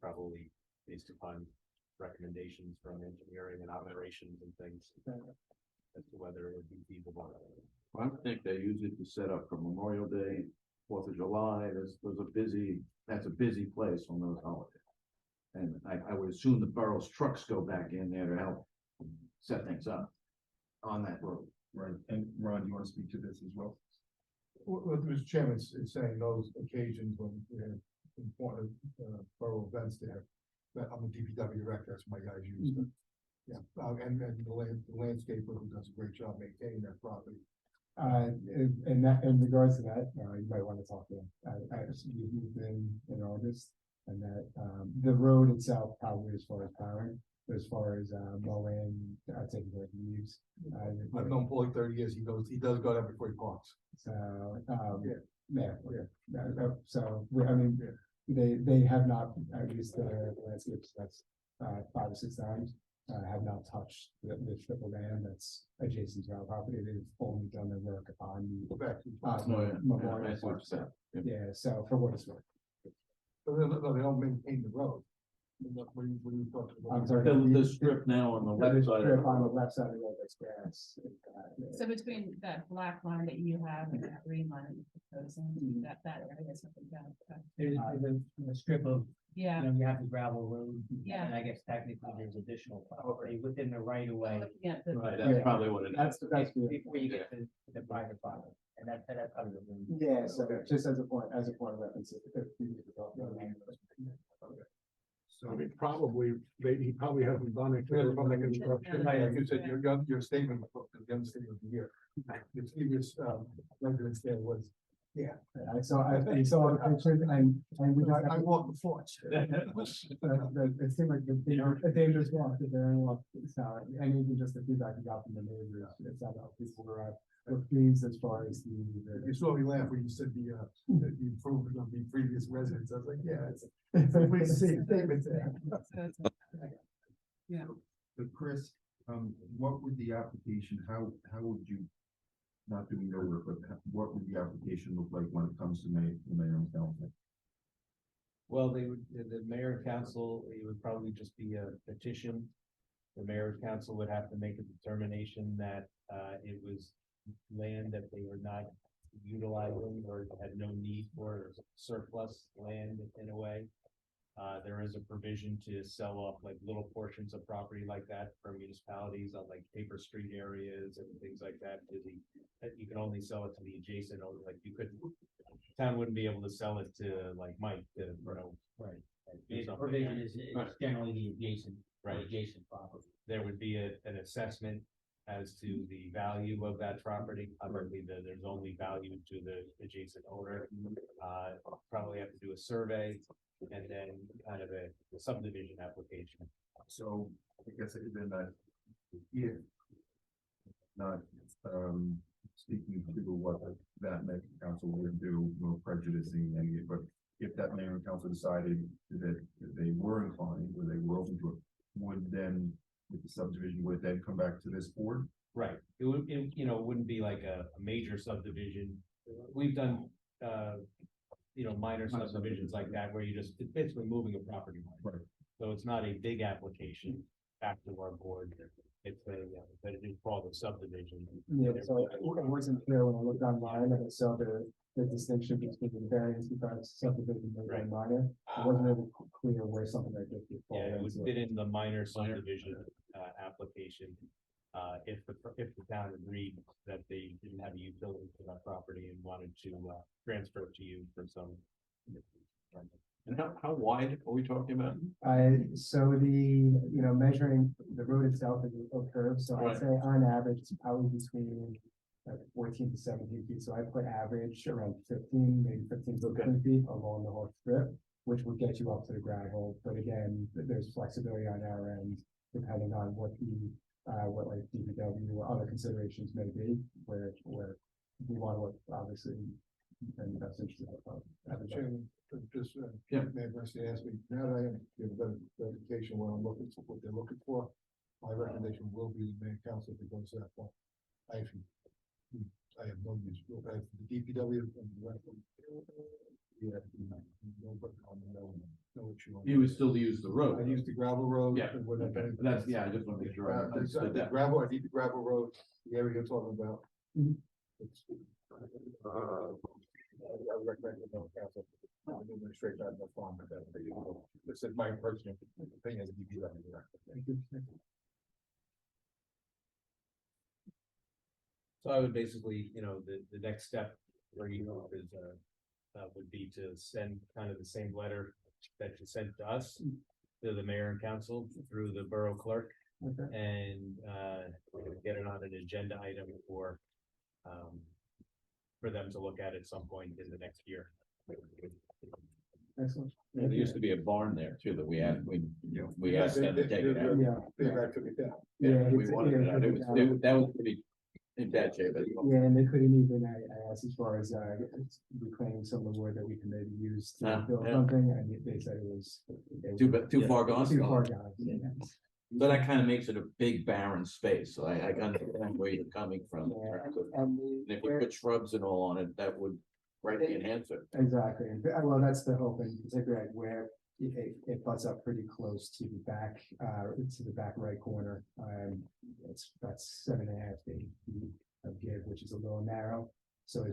probably based upon recommendations from engineering and operations and things as to whether it would be feasible. I think they use it to set up for Memorial Day, 4th of July. That's a busy place on those holidays. And I would assume the borough's trucks go back in there to help set things up on that road. Right, and Ron, you want to speak to this as well? What Mr. Chairman is saying, those occasions when we have important borough events there, that I'm a DPW director, that's my guys use. Yeah, and the landscaper who does a great job maintaining that property. In regards to that, you might want to talk to them. We've moved in August, and that the road itself probably as far as plowing, but as far as mowing, taking care of leaves. I've known Paul like 30 years. He does go there before he parks. So So they have not, at least the landscapes that's 5 or 6 times. Have not touched the triple band that's adjacent to our property. They've only done their work on the Memorial Park. Yeah, so for what it's worth. But no, they don't maintain the road. What are you talking about? I'm sorry. The strip now on the left side. On the left side of the road, that's grass. So between that black line that you have and that green line that you're proposing, that area is something down. There's a strip of, Yeah. you have the gravel road. Yeah. And I guess technically there's additional property within the right of way. Yeah. Right, that's probably what it is. That's before you get to the private property. And that's probably the. Yeah, so just as a point of reference. I mean, probably, he probably hasn't done it. From the construction, like you said, your statement, the understatement of the year. The previous residence there was, yeah. I saw the pictures and we got. I walked the floors. It seemed like a dangerous walk, a very walk, so, and even just the feedback we got from the neighbors, it's not how people were pleased as far as You saw me laugh when you said the improvement of the previous residents. I was like, yeah, it's a way to say statement there. Yeah. But Chris, what would the application, how would you, not doing your work, but what would the application look like when it comes to the mayor and council? Well, the mayor and council, it would probably just be a petition. The mayor and council would have to make a determination that it was land that they were not utilizing or had no need for surplus land in a way. There is a provision to sell off like little portions of property like that for municipalities on like paper street areas and things like that. That you can only sell it to the adjacent, or like you couldn't, town wouldn't be able to sell it to like Mike to, you know. Right. do The something provision there. is Right. generally the adjacent, Right. adjacent property. There would be an assessment as to the value of that property. Obviously, there's only value to the adjacent owner. Probably have to do a survey and then kind of a subdivision application. So I guess it then that if not speaking to what that mayor and council would do, no prejudicing any, but if that mayor and council decided that they were inclined, or they were open to it, would then, with the subdivision, would it then come back to this board? Right, it would, you know, it wouldn't be like a major subdivision. We've done, minor subdivisions like that where it's basically moving a property line. Right. So it's not a big application back to our board. It's but it is called a subdivision. Yeah, so it wasn't clear when I looked online and I saw the distinction between the variance because subdivision was Right. minor. It wasn't really clear where something like this would fall Yeah, it would into. fit in the minor subdivision, application. If the town agreed that they didn't have a utility for that property and wanted to, transfer it to you for some. And how wide are we talking about? So measuring the road itself is a curve, so Right. I'd say on average, it's probably between 14 to 17 feet, so I put average around 15, maybe 15 to 20 feet along the whole strip, which would get you up to the ground hole, but again, there's flexibility on our end, depending on what like DPW or other considerations may be, where we want to look, obviously, in the best interest of everybody. Chairman, just, Yeah. Mayor Mercy asked me, now that I have a better verification what I'm looking for, what they're looking for, my recommendation will be the mayor council if it goes that far. I actually, I have no use, I have the DPW and the rest of them. Yeah, no, but no issue. on You would that. still use the road. I use the gravel road. Yeah, and whatever. okay. That's, yeah, I just want to make sure. I understood that. Gravel, I need the gravel road, the area you're talking about. Mhm. It's, I would recommend the mayor council. I'm moving straight out of the farm with that. This is my personal opinion as a DPW. Thank you. So I would basically, the next step where is, would be to send kind of the same letter that you sent to us, to the mayor and council through the borough clerk, Okay. and, get it on an agenda item for them to look at some point in the next year. Excellent. There used to be a barn there too that we asked them to take it out. Yeah. They back took it down. Yeah, we it's- wanted it yeah, out. it's- That was pretty in bad shape. Yeah, and they couldn't even, I asked as far as, reclaiming some of the wood that we can maybe use to Yeah, build yeah. something, and they said it was. Too far gone. Too far gone, yeah. But that kind of makes it a big barren space, so I understand where you're coming from. Yeah, And and if you put shrubs and all on it, that would greatly enhance it. exactly, and, well, that's the hope, and particularly where it butts up pretty close to the back right corner. It's about 7.5 to 8 feet of give, which is a little narrow. So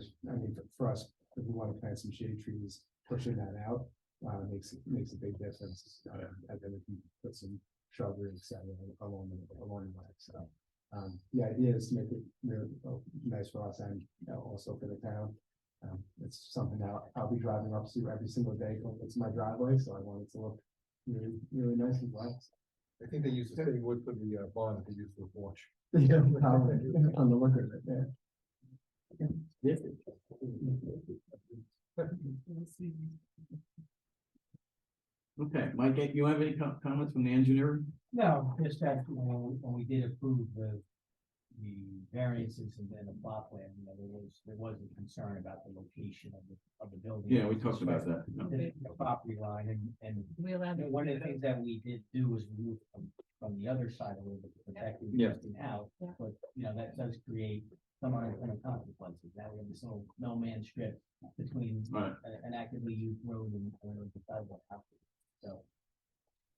for us, if we want to plant some shade trees, pushing that out, makes a big difference. And then we can put some shrubbery, et cetera, along the way, so. The idea is to make it really nice for us and also for the town. It's something that I'll be driving up to every single day. It's my driveway, so I want it to look really, really nice and black. I think they used the same wood for the barn that they used for the porch. Yeah, on the look of it, yeah. Okay, Mike, you have any comments from the engineer? No, just that, when we did approve the variances and then the plot plan, there was a concern about the location of the building. Yeah, we talked about that. The property line and We allowed. one of the things that we did do was remove from the other side a little bit to protect the Yeah. existing house. Yeah. But, that does create some unintended consequences. Now we have this little no man strip between Right. an actively used road and the sidewalk. So,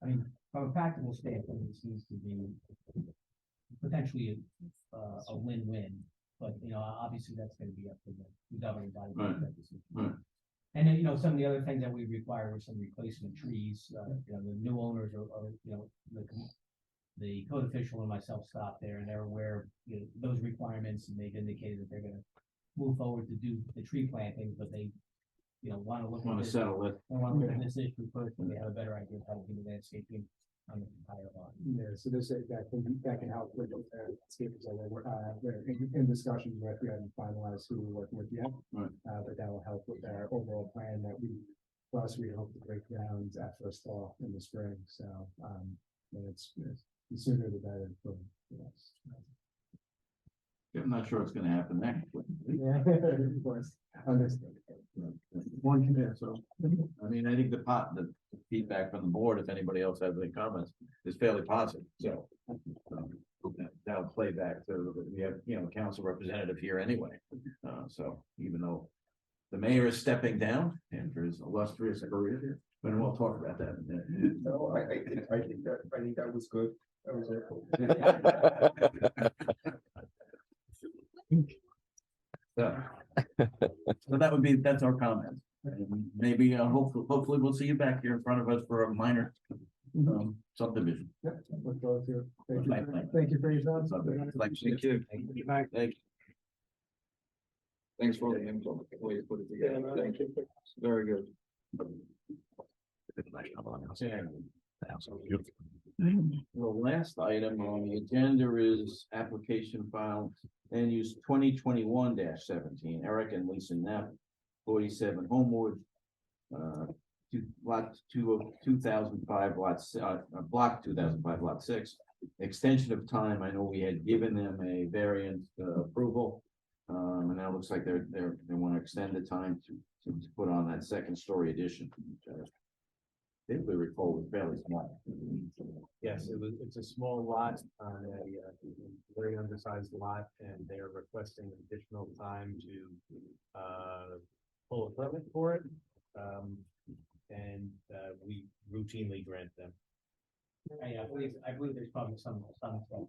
I mean, from a practical standpoint, it seems to be potentially a win-win. but, you know, obviously that's gonna be up to the governing body. to Right. make that decision. Right. And then, you know, some of the other things that we require were some replacement trees, you know, the new owners are, you know, the code official and myself stopped there and they're aware of, you know, those requirements and they've indicated that they're gonna move forward to do the tree plantings, but they, you know, wanna look. at Want to this- settle it? They wanna look at this issue first, and they have a better idea of how to do the landscaping on the entire lot. Yeah, so this, that can help with, landscapers, and we're in discussions with, we haven't finalized who we're working with yet. Right. But that will help with our overall plan that plus we hope to break ground at first fall in the spring, so, and it's the sooner the better for us. I'm not sure it's gonna happen next. Yeah, of course, understood. One can do, so, I mean, I think the feedback from the board, if anybody else has any comments, is fairly positive, so. That'll play back to, we have, you know, council representative here anyway, so even though. The mayor is stepping down after his illustrious career here, but we'll talk about that in a minute. No, I think that was good. That was So that would be, that's our comment. And maybe, hopefully we'll see you back here in front of us for a minor subdivision. Yeah, look forward to it. Thank Thank you. you. Thank you for your time. Thank you. Thank you. Thanks for all the info, the way you put it together. Thank you. Very good. The last item on the agenda is application file and use 2021-17, Eric and Lisa Knapp, 47 Homewood. Lot 2005 lots, block 2005 lot 6. Extension of time, I know we had given them a variant approval. And now it looks like they want to extend the time to put on that second story addition. Which I think we recall was fairly small. Yes, it's a small lot on a very undersized lot, and they are requesting additional time to pull a permit for it. And we routinely grant them. I believe there's probably some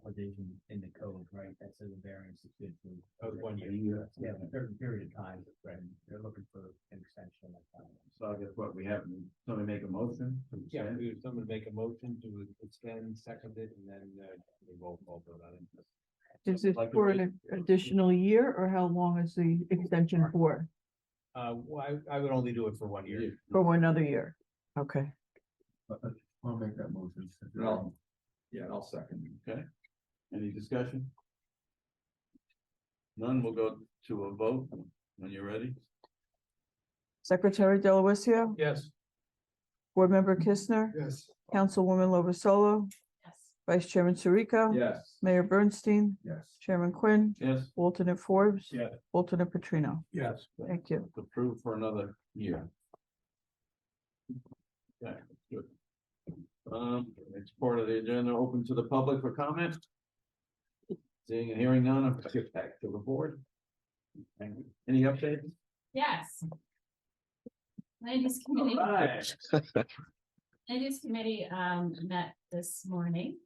provision in the code, right, that says a variance is good for. 1 year. Yeah, a certain period of time, right, they're looking for an extension of time. So I guess what we have, somebody make a motion. to Yeah, extend? we would someone make a motion to extend, second it, and then we roll call vote on it. Is it Like for it- an additional year or how long is the extension for? Well, I would only do it for 1 year. For another year? Okay. I'll make that motion. Yeah, I'll second. Okay, any discussion? None, we'll go to a vote when you're ready. Secretary Delavatio, Yes. Board Member Kistner, Yes. Councilwoman Lovasolo, Yes. Vice Chairman Sirico. Yes. Mayor Bernstein, Yes. Chairman Quinn, Yes, alternate Forbes. Yes. Alternate Petrino. Yes. Thank you. approved for another year. Okay, good. It's part of the agenda, open to the public for comment. Seeing and hearing none, I'll get back to the board. Thank you. Any updates? Yes. Land use committee. Right. Land use committee, met this morning.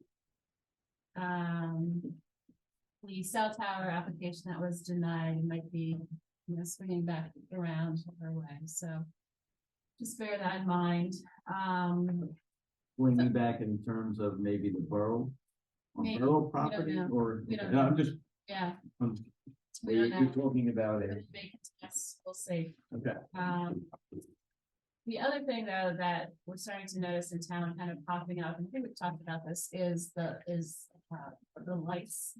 The cell tower application that was denied might be, you know, swinging back around our way, so. Just bear that in mind, Bring me back in terms of maybe the borough. On Maybe. borough We don't property know. or, We don't no, know. I'm just, yeah. I'm- We you're don't know. talking about it, Yes, we'll see. okay. The other thing though, that we're starting to notice in town kind of popping up, and I think we've talked about this, is the lights.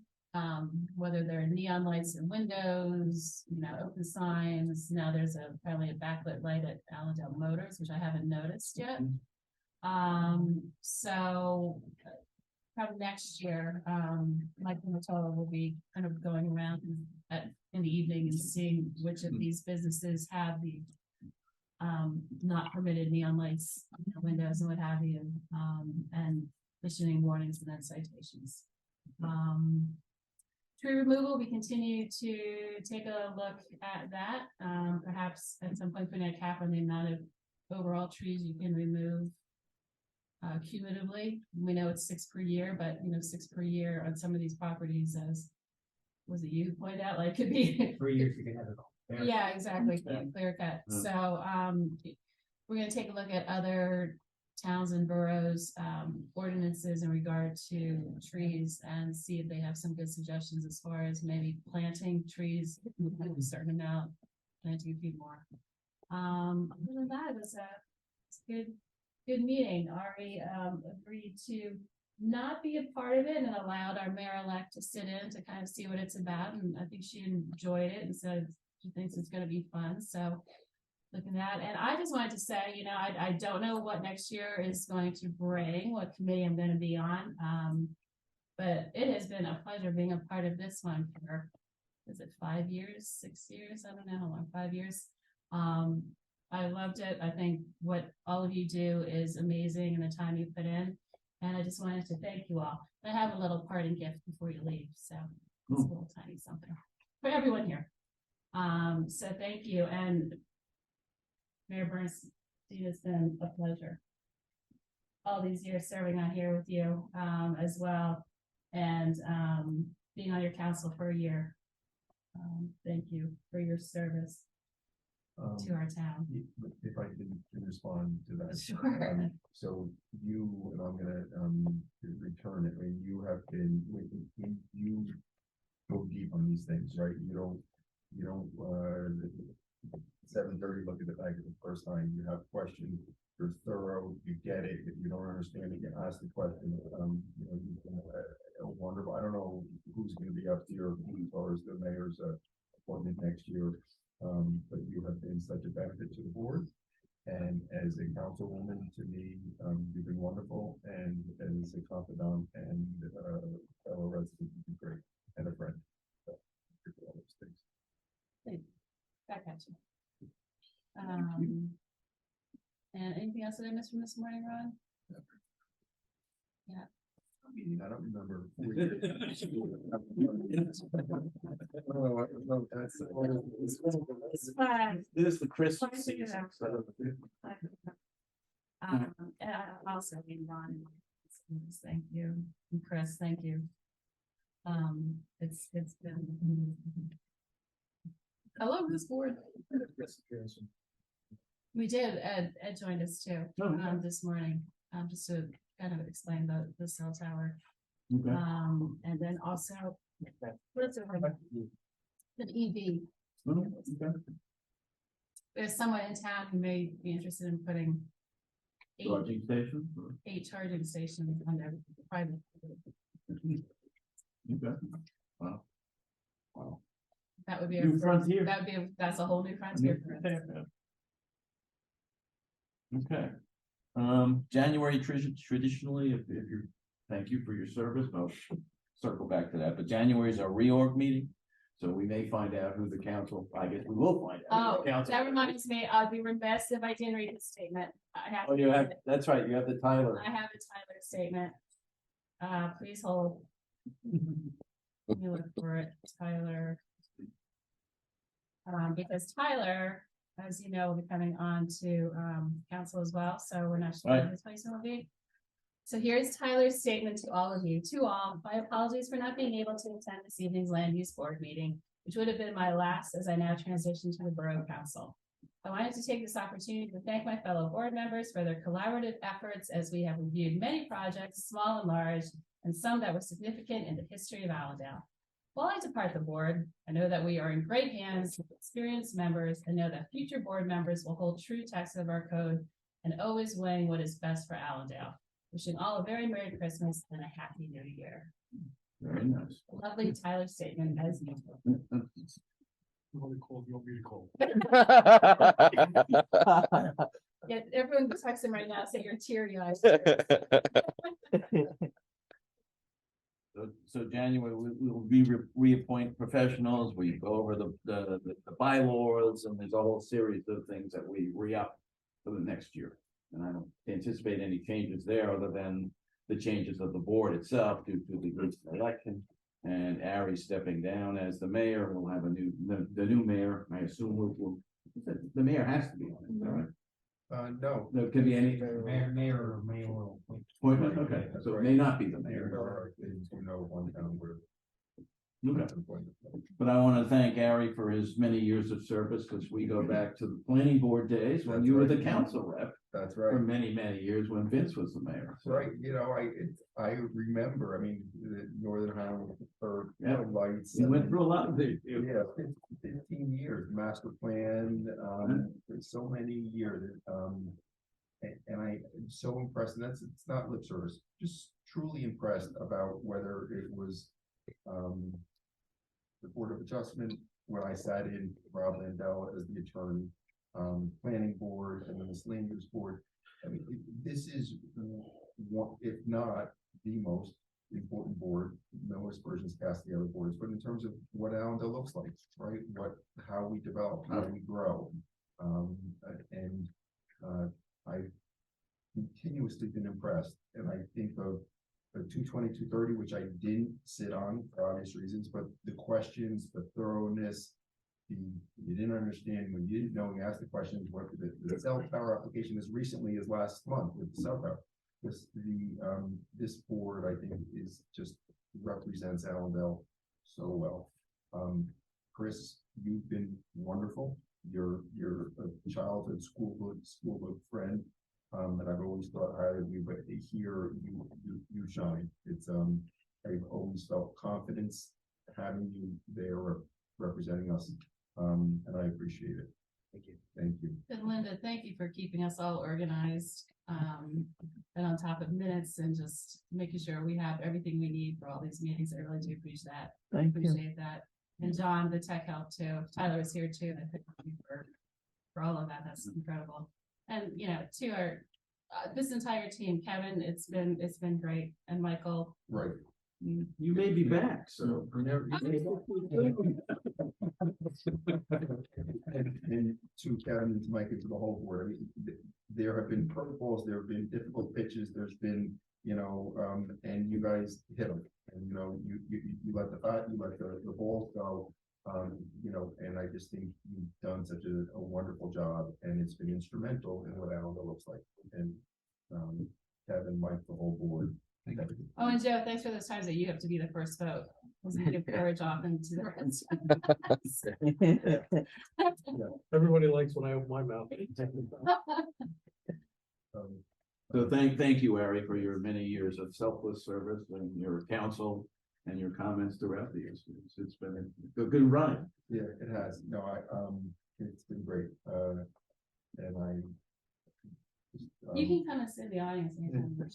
Whether they're neon lights in windows, you know, open signs. Now there's apparently a backlit light at Allendale Motors, which I haven't noticed yet. So from next year, Michael Matola will be kind of going around in the evening and seeing which of these businesses have the not permitted neon lights in their windows and what have you, and issuing warnings and then citations. Tree removal, we continue to take a look at that, perhaps at some point putting a cap on the amount of overall trees you can remove cumulatively. We know it's 6 per year, but you know, 6 per year on some of these properties as was it you who pointed out, like, could be. 3 years you can have it all. There. Yeah, exactly, clear cut. Yeah. So, we're gonna take a look at other towns and boroughs, ordinances in regard to trees and see if they have some good suggestions as far as maybe planting trees, a certain amount, planting a few more. Other than that, it's a good meeting. Ari, agreed to not be a part of it and allowed our mayor-elect to sit in to kind of see what it's about, and I think she enjoyed it and said she thinks it's gonna be fun, so looking at, and I just wanted to say, you know, I don't know what next year is going to bring, what committee I'm gonna be on, but it has been a pleasure being a part of this one for, is it 5 years, 6 years? I don't know how long, 5 years. I loved it. I think what all of you do is amazing and the time you put in, and I just wanted to thank you all. I have a little parting gift before you leave, so it's a little tiny something for everyone here. So thank you, and Mayor Bernstein, it's been a pleasure. All these years serving on here with you, as well, and being on your council for a year. Thank you for your service to our town. If I can respond to that. Sure. So you, and I'm gonna, return it, I mean, you have been, you go deep on these things, right? You don't, 7:30, look at the bag the first time, you have questions, you're thorough, you get it, if you don't understand it, you ask the question, you know, you can, wonderful, I don't know who's gonna be up here as far as the mayor's, appointment next year, but you have been such a benefit to the board, and as a councilwoman to me, you've been wonderful, and as a confidant and, fellow resident, you've been great, and a friend. So, thank you for all those things. Thank you. Back at you. And anything else that I missed from this morning, Ron? Yeah. I mean, I don't remember. It's fine. This is the Christmas Fine, figure it season. out. So. And I also need Ron. Thank you. And Chris, thank you. It's been. I love this board. We did, Ed joined us too, this morning, just to kind of explain the cell tower. Okay. And then also, what's it? The EV. Okay. There's someone in town who may be interested in putting Charging station? 8 charging stations on their private. Okay. Wow. Wow. That would be. New frontier. That's a whole new frontier for us. Okay. January traditionally, if you're, thank you for your service, I'll circle back to that, but January is our reorg meeting. So we may find out who the council, I guess we will find out. Oh, that reminds me, I'd be remiss if I didn't read the statement. I have. Oh, you have, that's right, you have the Tyler. I have a Tyler statement. Please hold. Let me look for it, Tyler. Because Tyler, as you know, will be coming on to council as well, so we're not sure what his placement will be. So here's Tyler's statement to all of you. To all, my apologies for not being able to attend this evening's land use board meeting, which would have been my last as I now transition to the Borough Council. I wanted to take this opportunity to thank my fellow board members for their collaborative efforts as we have reviewed many projects, small and large, and some that were significant in the history of Allendale. While I depart the board, I know that we are in great hands with experienced members and know that future board members will hold true text of our code and always weighing what is best for Allendale. Wishing all a very Merry Christmas and a Happy New Year. Very nice. Lovely Tyler statement as usual. Yeah, everyone texting right now, say you're teary eyed. So January, we will reappoint professionals, we go over the bylaws, and there's a whole series of things that we re-up for the next year. And I don't anticipate any changes there other than the changes of the board itself due to the recent election. And Ari stepping down as the mayor, we'll have the new mayor, I assume the mayor has to be on it, all right? No. There could be any Mayor or mayoral. appointment, okay, so it may not be the There mayor. are things we know one town where Okay. But I want to thank Gary for his many years of service, because we go back to the planning board days when That's you were right. the council rep That's for right. many, many years when Vince was the mayor. So, Right, you know, I remember, I mean, the Northern Highway for Yeah. lights. You went through a lot of things. Yeah, 15 years, master plan, for so many years, and I am so impressed, and it's not lip service, just truly impressed about whether it was, the Board of Adjustment, when I sat in Rob Allendale as the attorney, planning board, and then this land use board. I mean, this is one, if not the most important board, no aspersions past the other boards, but in terms of what Allendale looks like, right? How we develop, how we grow. I've continuously been impressed, and I think of the 220, 230, which I didn't sit on for obvious reasons, but the questions, the thoroughness, you didn't understand when you didn't know, you asked the questions, what the cell tower application as recently as last month with the cell tower. This board, I think, is just represents Allendale so well. Chris, you've been wonderful. You're a childhood school book friend, and I've always thought highly of you, but here you shine. It's I've always felt confidence having you there representing us, and I appreciate it. Thank you. Thank you. And Linda, thank you for keeping us all organized, and on top of minutes, and just making sure we have everything we need for all these meetings. I really do appreciate that. Thank you. Appreciate that. And John, the tech help too. Tyler was here too. And I thank you for all of that. That's incredible. And you know, to our this entire team, Kevin, it's been great. And Michael, Right. You may be back, so. And to Kevin and to Mike and to the whole board, I mean, there have been protocols, there have been difficult pitches, there's been, and you guys hit them. And, you let the balls go, and I just think you've done such a wonderful job, and it's been instrumental in what Allendale looks like. And Kevin, Mike, the whole board. oh, and Joe, thanks for those times that you have to be the first vote. Because you give courage often to the rest. Everybody likes when I open my mouth. So thank you, Ari, for your many years of selfless service and your counsel and your comments throughout the years. It's been a good run. Yeah, it has. No, it's been great. And I. You can kind of sit in the audience. Anytime.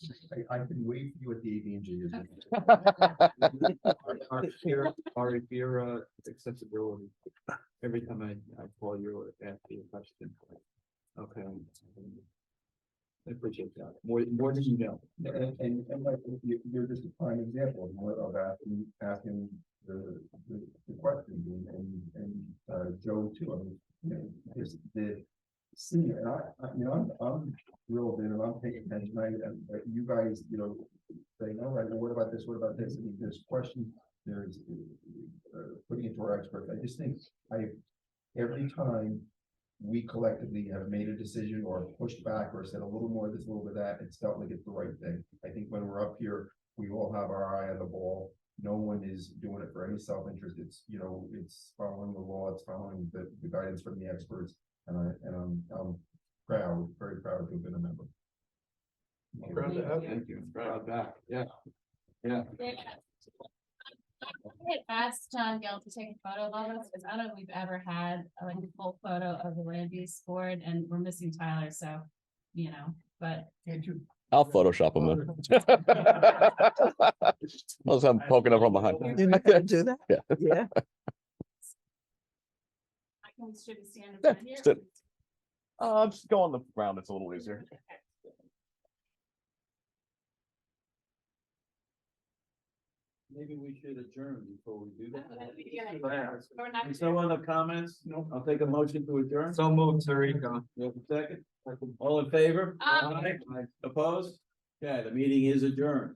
I can wait for you at the AV&G. Our fear, accessibility. Every time I call you or ask you a question. Okay. I appreciate that. More than you know. And like, you're just a prime example of asking the questions and Joe too. I mean, just the senior, and I'm thrilled in, and I'm paying attention. You guys, saying, all right, well, what about this? What about this? I mean, there's questions, there's putting it to our experts. I just think every time we collectively have made a decision or pushed back or said a little more of this, a little bit of that, it's felt like it's the right thing. I think when we're up here, we all have our eye on the ball. No one is doing it for any self-interest. It's, it's following the law, it's following the guidance from the experts. And I'm proud, very proud to have been a member. Proud to have you. Thank you. Proud back. Yeah. Yeah. I asked John Gill to take a photo of all this, because I don't know if we've ever had like a full photo of the land use board, and we're missing Tyler, so, but. I'll Photoshop him then. Unless I'm poking up from behind. You're not gonna do that? Yeah. Yeah. Should we stand in Yeah, front here? sit. Just go on the ground, it's a little easier. Maybe we should adjourn before we do that. Or not. There's no other comments? No. I'll take a motion to adjourn. So moved, Sarika. You have a second? All in favor? Aye. Opposed? Okay, the meeting is adjourned.